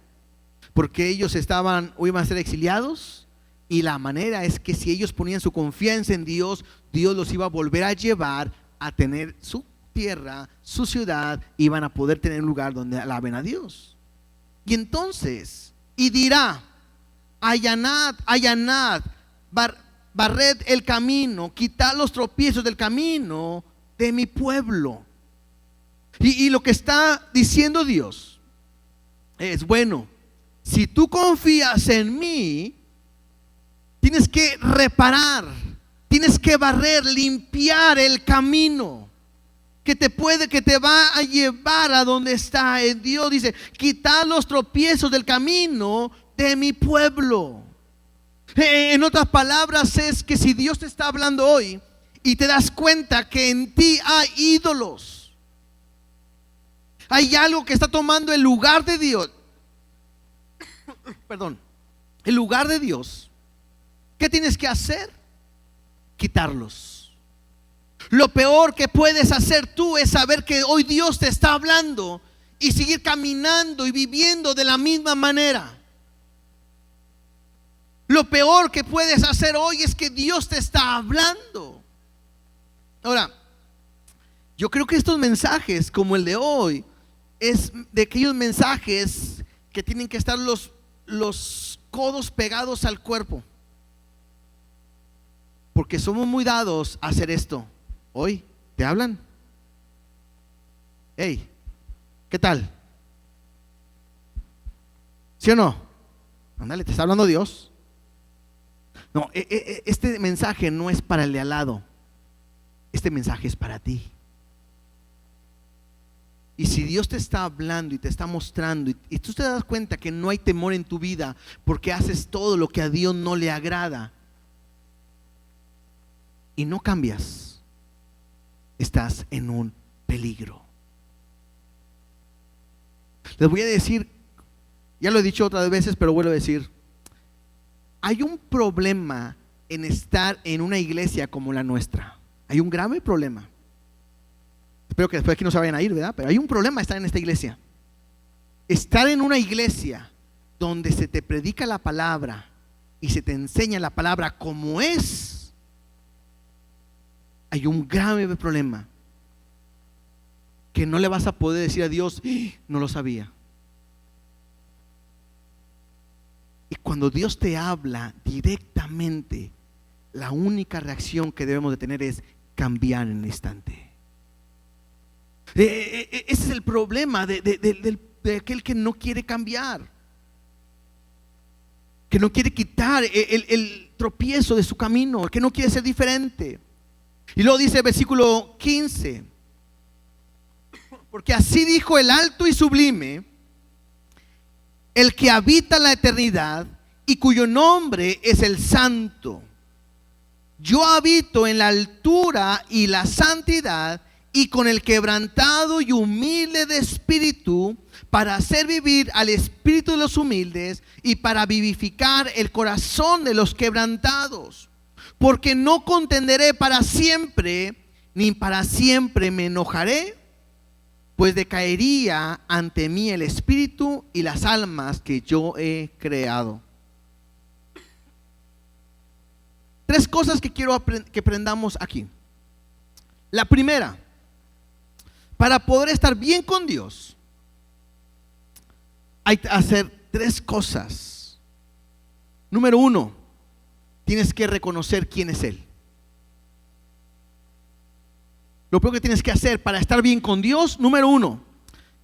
porque ellos estaban o iban a ser exiliados, y la manera es que si ellos ponían su confianza en Dios, Dios los iba a volver a llevar a tener su tierra, su ciudad, iban a poder tener un lugar donde alaben a Dios. Y entonces, y dirá: allanad, barred el camino, quitad los tropiezos del camino de mi pueblo. Y lo que está diciendo Dios es: bueno, si tú confías en mí, tienes que reparar, tienes que barrer, limpiar el camino que te va a llevar a donde está. Dios dice: quitad los tropiezos del camino de mi pueblo. En otras palabras, es que si Dios te está hablando hoy y te das cuenta que en ti hay ídolos, hay algo que está tomando el lugar de Dios, perdón, el lugar de Dios, ¿qué tienes que hacer? Quitarlos. Lo peor que puedes hacer tú es saber que hoy Dios te está hablando y seguir caminando y viviendo de la misma manera. Lo peor que puedes hacer hoy es que Dios te está hablando. Ahora, yo creo que estos mensajes como el de hoy es de aquellos mensajes que tienen que estar los codos pegados al cuerpo, porque somos muy dados a hacer esto. Hoy te hablan: hey, ¿qué tal? ¿Sí o no? Ándale, te está hablando Dios. No, este mensaje no es para el de al lado, este mensaje es para ti. Y si Dios te está hablando y te está mostrando, y tú te das cuenta que no hay temor en tu vida porque haces todo lo que a Dios no le agrada y no cambias, estás en un peligro. Les voy a decir, ya lo he dicho otras veces, pero vuelvo a decir, hay un problema en estar en una iglesia como la nuestra. Hay un grave problema. Espero que después aquí no se vayan a ir, ¿verdad? Pero hay un problema estar en esta iglesia. Estar en una iglesia donde se te predica la palabra y se te enseña la palabra como es, hay un grave problema que no le vas a poder decir a Dios, no lo sabía. Y cuando Dios te habla directamente, la única reacción que debemos de tener es cambiar en el instante. Ese es el problema de aquel que no quiere cambiar, que no quiere quitar el tropiezo de su camino, que no quiere ser diferente. Y luego dice el versículo 15: porque así dijo el alto y sublime, el que habita la eternidad y cuyo nombre es el Santo. Yo habito en la altura y la santidad, y con el quebrantado y humilde de espíritu, para hacer vivir al espíritu de los humildes y para vivificar el corazón de los quebrantados. Porque no contenderé para siempre, ni para siempre me enojaré, pues decaería ante mí el espíritu y las almas que yo he creado. Tres cosas que quiero que aprendamos aquí. La primera: para poder estar bien con Dios, hay que hacer tres cosas. Número uno, tienes que reconocer quién es Él. Lo primero que tienes que hacer para estar bien con Dios, número uno,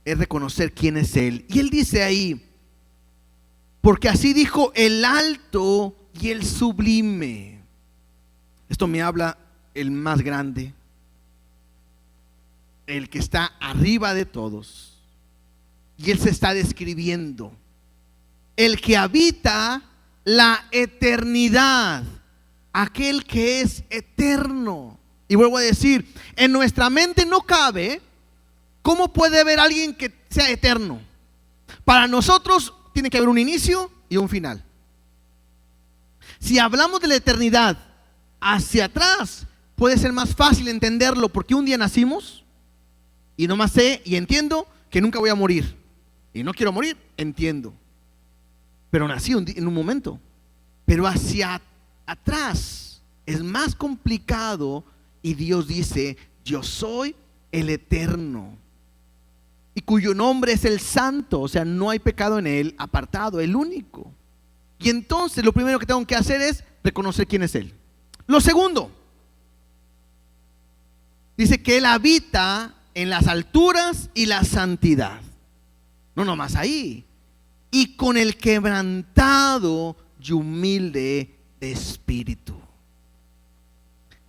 es reconocer quién es Él. Y Él dice ahí, porque así dijo el alto y el sublime. Esto me habla el más grande, el que está arriba de todos. Y Él se está describiendo, el que habita la eternidad, aquel que es eterno. Y vuelvo a decir, en nuestra mente no cabe cómo puede haber alguien que sea eterno. Para nosotros tiene que haber un inicio y un final. Si hablamos de la eternidad hacia atrás, puede ser más fácil entenderlo, porque un día nacimos y nomás sé y entiendo que nunca voy a morir. Y no quiero morir, entiendo. Pero nací en un momento. Pero hacia atrás es más complicado, y Dios dice, yo soy el eterno, y cuyo nombre es el Santo. O sea, no hay pecado en Él, apartado, el único. Y entonces lo primero que tengo que hacer es reconocer quién es Él. Lo segundo, dice que Él habita en las alturas y la santidad. No nomás ahí. Y con el quebrantado y humilde de espíritu.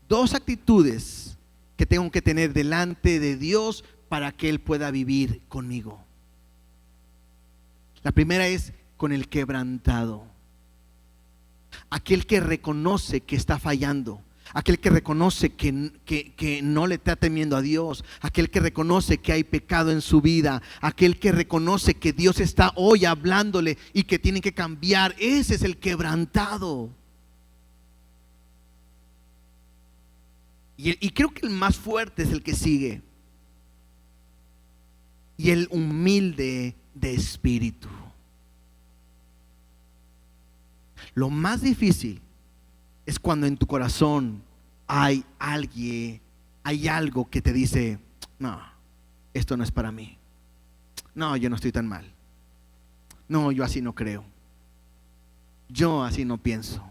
Dos actitudes que tengo que tener delante de Dios para que Él pueda vivir conmigo. La primera es con el quebrantado. Aquel que reconoce que está fallando. Aquel que reconoce que no le está temiendo a Dios. Aquel que reconoce que hay pecado en su vida. Aquel que reconoce que Dios está hoy hablándole y que tiene que cambiar. Ese es el quebrantado. Y creo que el más fuerte es el que sigue. Y el humilde de espíritu. Lo más difícil es cuando en tu corazón hay algo que te dice, no, esto no es para mí. No, yo no estoy tan mal. No, yo así no creo. Yo así no pienso.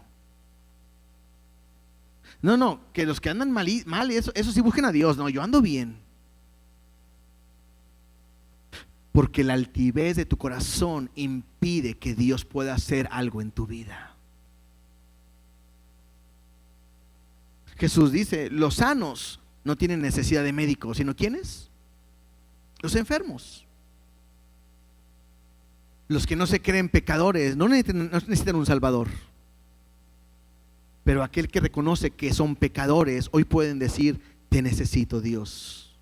No, que los que andan mal, eso sí busquen a Dios. No, yo ando bien. Porque la altivez de tu corazón impide que Dios pueda hacer algo en tu vida. Jesús dice, los sanos no tienen necesidad de médicos, sino ¿quiénes? Los enfermos. Los que no se creen pecadores no necesitan un salvador. Pero aquel que reconoce que son pecadores, hoy pueden decir: te necesito, Dios.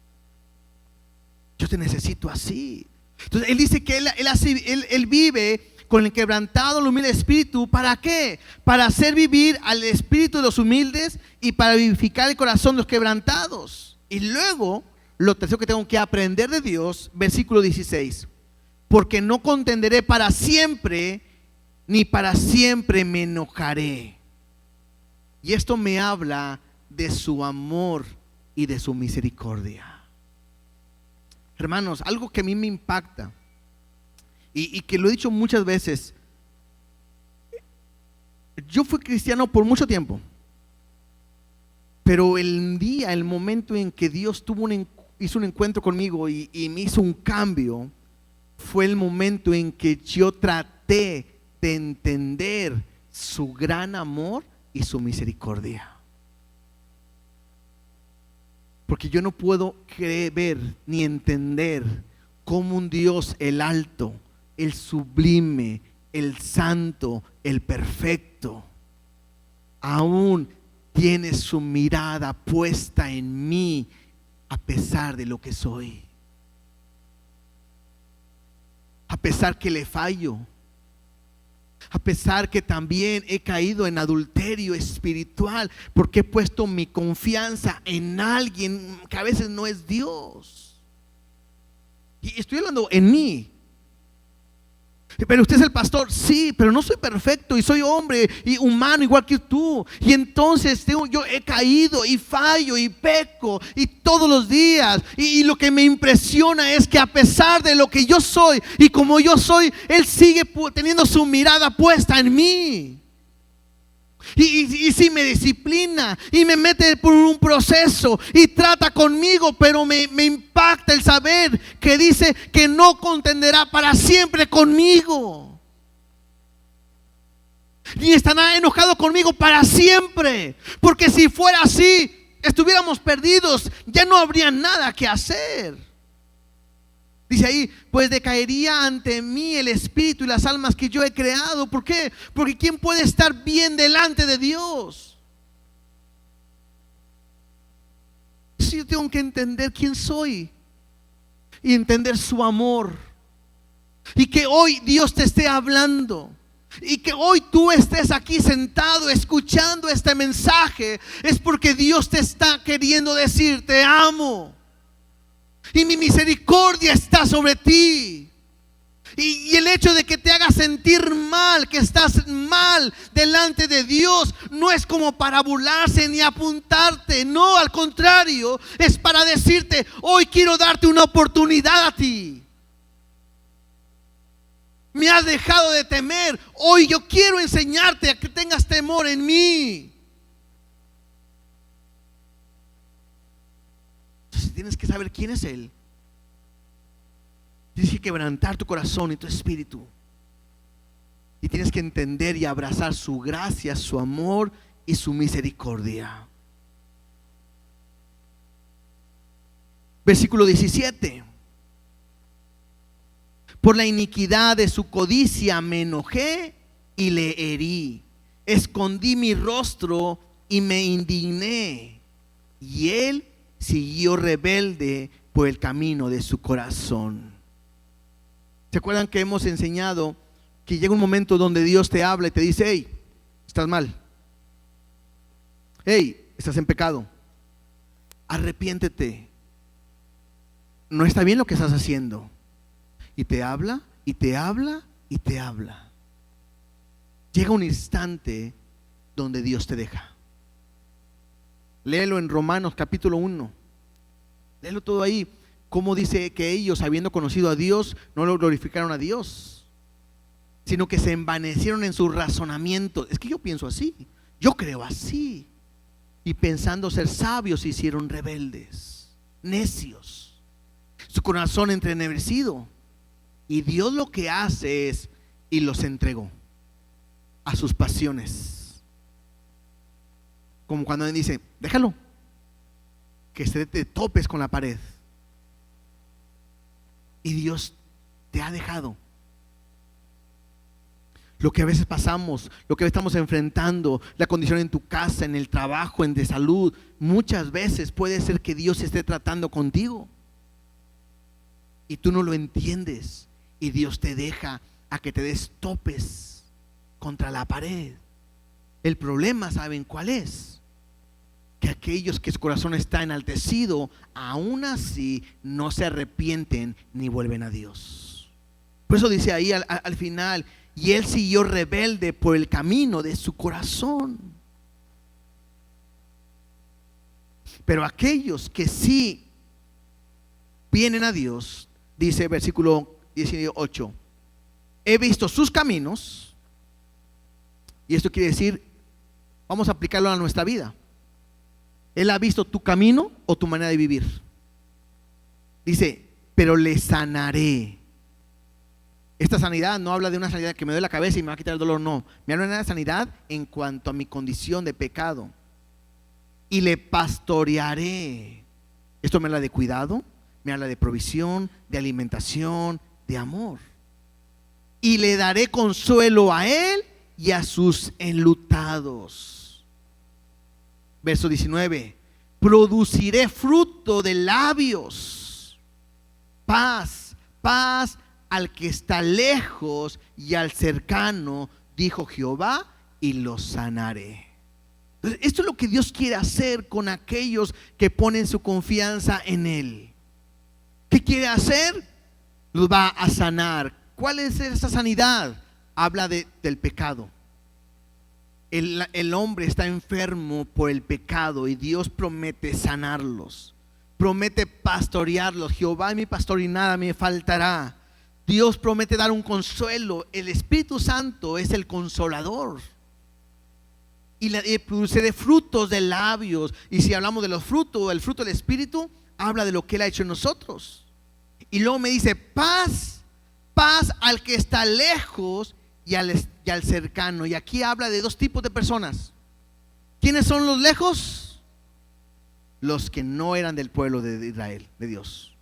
Yo te necesito así. Entonces él dice que él vive con el quebrantado, el humilde espíritu. ¿Para qué? Para hacer vivir al espíritu de los humildes y para vivificar el corazón de los quebrantados. Y luego, lo tercero que tengo que aprender de Dios, versículo 16: porque no contenderé para siempre, ni para siempre me enojaré. Y esto me habla de su amor y de su misericordia. Hermanos, algo que a mí me impacta y que lo he dicho muchas veces. Yo fui cristiano por mucho tiempo, pero el momento en que Dios hizo un encuentro conmigo y me hizo un cambio, fue el momento en que yo traté de entender su gran amor y su misericordia. Porque yo no puedo ver ni entender cómo un Dios, el alto, el sublime, el santo, el perfecto, aún tiene su mirada puesta en mí a pesar de lo que soy, a pesar que le fallo, a pesar que también he caído en adulterio espiritual, porque he puesto mi confianza en alguien que a veces no es Dios. Y estoy hablando en mí. Pero usted es el pastor, sí, pero no soy perfecto y soy hombre y humano igual que tú. Y entonces yo he caído y fallo y peco y todos los días. Y lo que me impresiona es que a pesar de lo que yo soy y como yo soy, Él sigue teniendo su mirada puesta en mí. Y sí me disciplina y me mete por un proceso y trata conmigo, pero me impacta el saber que dice que no contenderá para siempre conmigo, ni estará enojado conmigo para siempre. Porque si fuera así, estuviéramos perdidos, ya no habría nada que hacer. Dice ahí: pues decaería ante mí el espíritu y las almas que yo he creado. ¿Por qué? Porque ¿quién puede estar bien delante de Dios? Si yo tengo que entender quién soy y entender su amor, y que hoy Dios te esté hablando, y que hoy tú estés aquí sentado escuchando este mensaje, es porque Dios te está queriendo decir: te amo y mi misericordia está sobre ti. Y el hecho de que te haga sentir mal, que estás mal delante de Dios, no es como para burlarse ni apuntarte. No, al contrario, es para decirte: hoy quiero darte una oportunidad a ti. Me has dejado de temer, hoy yo quiero enseñarte a que tengas temor en mí. Entonces tienes que saber quién es Él. Tienes que quebrantar tu corazón y tu espíritu. Y tienes que entender y abrazar su gracia, su amor y su misericordia. Versículo 17: por la iniquidad de su codicia me enojé y le herí. Escondí mi rostro y me indigné. Y él siguió rebelde por el camino de su corazón. ¿Se acuerdan que hemos enseñado que llega un momento donde Dios te habla y te dice: hey, estás mal, hey, estás en pecado, arrepiéntete, no está bien lo que estás haciendo? Y te habla y te habla y te habla. Llega un instante donde Dios te deja. Léelo en Romanos capítulo 1. Léelo todo ahí. Cómo dice que ellos, habiendo conocido a Dios, no lo glorificaron a Dios, sino que se envanecieron en su razonamiento. Es que yo pienso así, yo creo así. Y pensando ser sabios, se hicieron rebeldes, necios, su corazón entenebrecido. Y Dios lo que hace es: y los entregó a sus pasiones. Como cuando él dice: déjalo, que te topes con la pared. Y Dios te ha dejado. Lo que a veces pasamos, lo que estamos enfrentando, la condición en tu casa, en el trabajo, en de salud, muchas veces puede ser que Dios esté tratando contigo y tú no lo entiendes, y Dios te deja a que te des topes contra la pared. El problema, ¿saben cuál es? Que aquellos que su corazón está enaltecido, aún así no se arrepienten ni vuelven a Dios. Por eso dice ahí al final: y él siguió rebelde por el camino de su corazón. Pero aquellos que sí vienen a Dios, dice versículo 18: he visto sus caminos. Y esto quiere decir, vamos a aplicarlo a nuestra vida. Él ha visto tu camino o tu manera de vivir. Dice, pero le sanaré. Esta sanidad no habla de una sanidad que me duele la cabeza y me va a quitar el dolor, no. Me habla de una sanidad en cuanto a mi condición de pecado. Y le pastorearé. Esto me habla de cuidado, me habla de provisión, de alimentación, de amor. Y le daré consuelo a él y a sus enlutados. Verso 19: produciré fruto de labios, paz, paz al que está lejos y al cercano, dijo Jehová, y los sanaré. Entonces, esto es lo que Dios quiere hacer con aquellos que ponen su confianza en Él. ¿Qué quiere hacer? Los va a sanar. ¿Cuál es esa sanidad? Habla del pecado. El hombre está enfermo por el pecado y Dios promete sanarlos, promete pastorearlos. Jehová es mi pastor y nada me faltará. Dios promete dar un consuelo. El Espíritu Santo es el consolador. Y produciré frutos de labios. Y si hablamos de los frutos, el fruto del Espíritu habla de lo que Él ha hecho en nosotros. Y luego me dice: paz, paz al que está lejos y al cercano. Y aquí habla de dos tipos de personas. ¿Quiénes son los lejos? Los que no eran del pueblo de Israel, de Dios.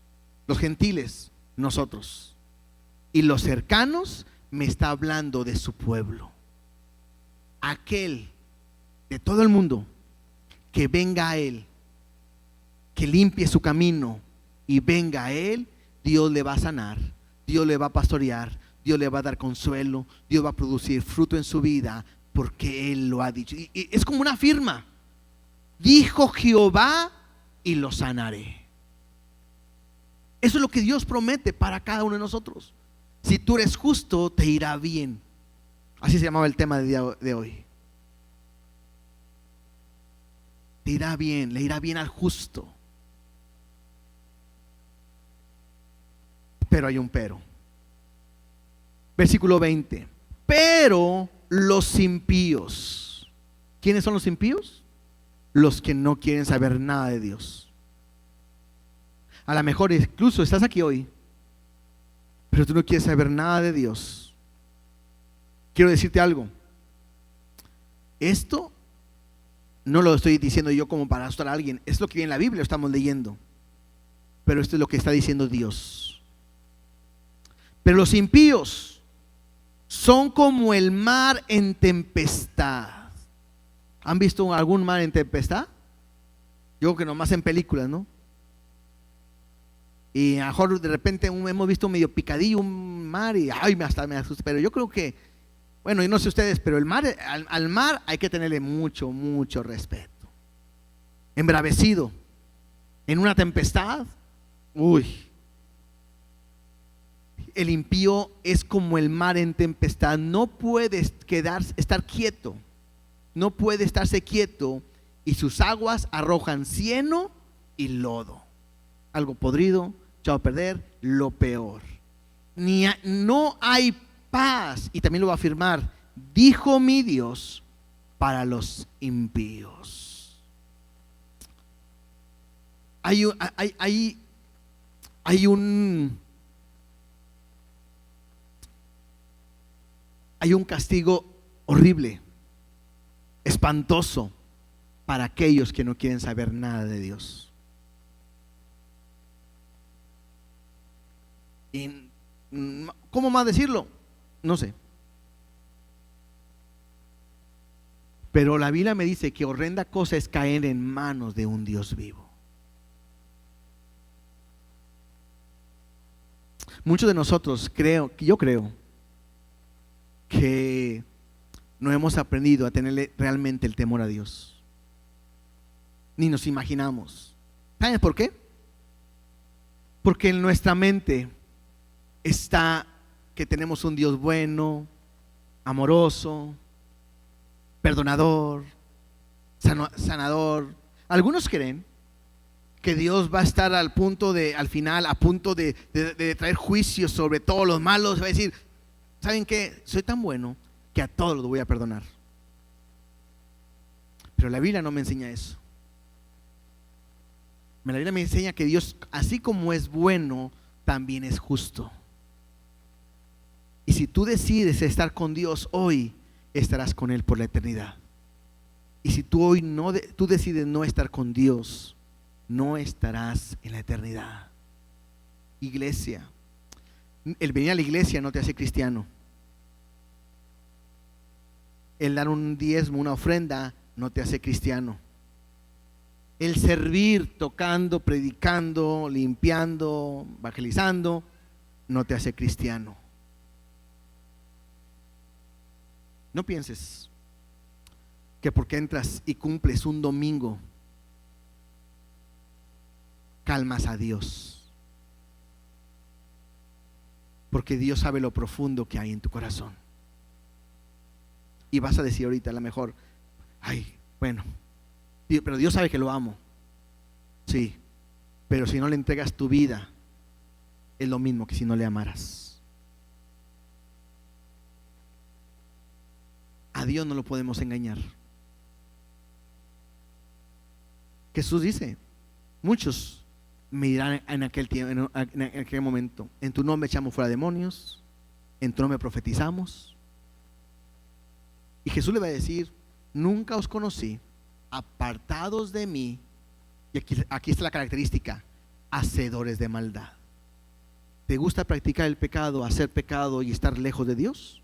Los gentiles, nosotros. Y los cercanos, me está hablando de su pueblo. Aquel de todo el mundo que venga a Él, que limpie su camino y venga a Él, Dios le va a sanar, Dios le va a pastorear, Dios le va a dar consuelo, Dios va a producir fruto en su vida, porque Él lo ha dicho. Y es como una firma: dijo Jehová, y lo sanaré. Eso es lo que Dios promete para cada uno de nosotros. Si tú eres justo, te irá bien. Así se llamaba el tema de hoy. Te irá bien, le irá bien al justo. Pero hay un pero. Versículo 20: pero los impíos. ¿Quiénes son los impíos? Los que no quieren saber nada de Dios. A lo mejor incluso estás aquí hoy, pero tú no quieres saber nada de Dios. Quiero decirte algo. Esto no lo estoy diciendo yo como para asustar a alguien. Es lo que viene en la Biblia, lo estamos leyendo. Pero esto es lo que está diciendo Dios. Pero los impíos son como el mar en tempestad. ¿Han visto algún mar en tempestad? Yo creo que nomás en películas, ¿no? Y a lo mejor de repente hemos visto medio picadillo un mar y hasta me asusta. Pero yo creo que, bueno, y no sé ustedes, pero el mar, al mar hay que tenerle mucho, mucho respeto. Embravecido en una tempestad, el impío es como el mar en tempestad. No puede estar quieto, no puede estarse quieto, y sus aguas arrojan cieno y lodo. Algo podrido, echado a perder, lo peor. No hay paz, y también lo va a afirmar: dijo mi Dios, para los impíos. Hay un castigo horrible, espantoso, para aquellos que no quieren saber nada de Dios. Y, ¿cómo más decirlo? No sé. Pero la Biblia me dice que horrenda cosa es caer en manos de un Dios vivo. Muchos de nosotros yo creo que no hemos aprendido a tenerle realmente el temor a Dios. Ni nos imaginamos. ¿Sabes por qué? Porque en nuestra mente está que tenemos un Dios bueno, amoroso, perdonador, sanador. Algunos creen que Dios va a estar al final, a punto de traer juicios sobre todos los malos. Va a decir, ¿saben qué? Soy tan bueno que a todos los voy a perdonar. Pero la Biblia no me enseña eso. La Biblia me enseña que Dios, así como es bueno, también es justo. Y si tú decides estar con Dios hoy, estarás con Él por la eternidad. Y si tú hoy tú decides no estar con Dios, no estarás en la eternidad. Iglesia, el venir a la iglesia no te hace cristiano. El dar un diezmo, una ofrenda, no te hace cristiano. El servir, tocando, predicando, limpiando, evangelizando, no te hace cristiano. No pienses que porque entras y cumples un domingo, calmas a Dios. Porque Dios sabe lo profundo que hay en tu corazón. Y vas a decir ahorita a lo mejor, ay, bueno, pero Dios sabe que lo amo. Sí, pero si no le entregas tu vida, es lo mismo que si no le amaras. A Dios no lo podemos engañar. Jesús dice, muchos me dirán en aquel tiempo, en aquel momento, en tu nombre echamos fuera demonios, en tu nombre profetizamos. Y Jesús le va a decir, nunca os conocí, apartados de mí. Y aquí está la característica, hacedores de maldad. ¿Te gusta practicar el pecado, hacer pecado y estar lejos de Dios?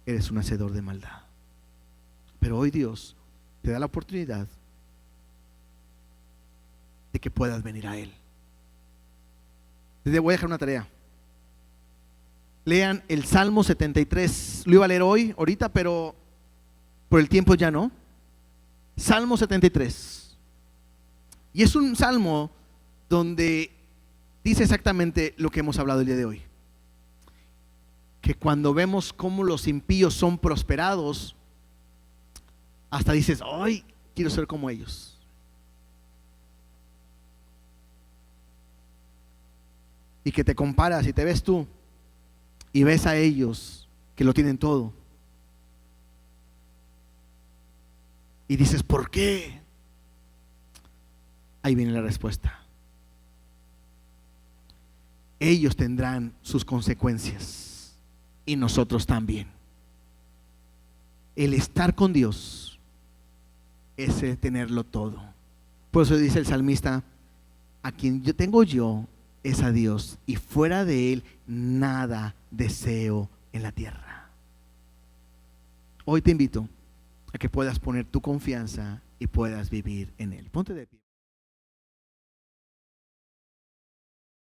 Eres un hacedor de maldad. Pero hoy Dios te da la oportunidad de que puedas venir a Él. Les voy a dejar una tarea. Lean el Salmo 73. Lo iba a leer ahorita, pero por el tiempo ya no. Salmo 73. Y es un salmo donde dice exactamente lo que hemos hablado el día de hoy. Que cuando vemos cómo los impíos son prosperados, hasta dices, ay, quiero ser como ellos. Y que te comparas y te ves tú y ves a ellos que lo tienen todo. Y dices, ¿por qué? Ahí viene la respuesta. Ellos tendrán sus consecuencias y nosotros también. El estar con Dios es el tenerlo todo. Por eso dice el salmista, a quien yo tengo es a Dios, y fuera de Él nada deseo en la tierra. Hoy te invito a que puedas poner tu confianza y puedas vivir en Él. Ponte de pie.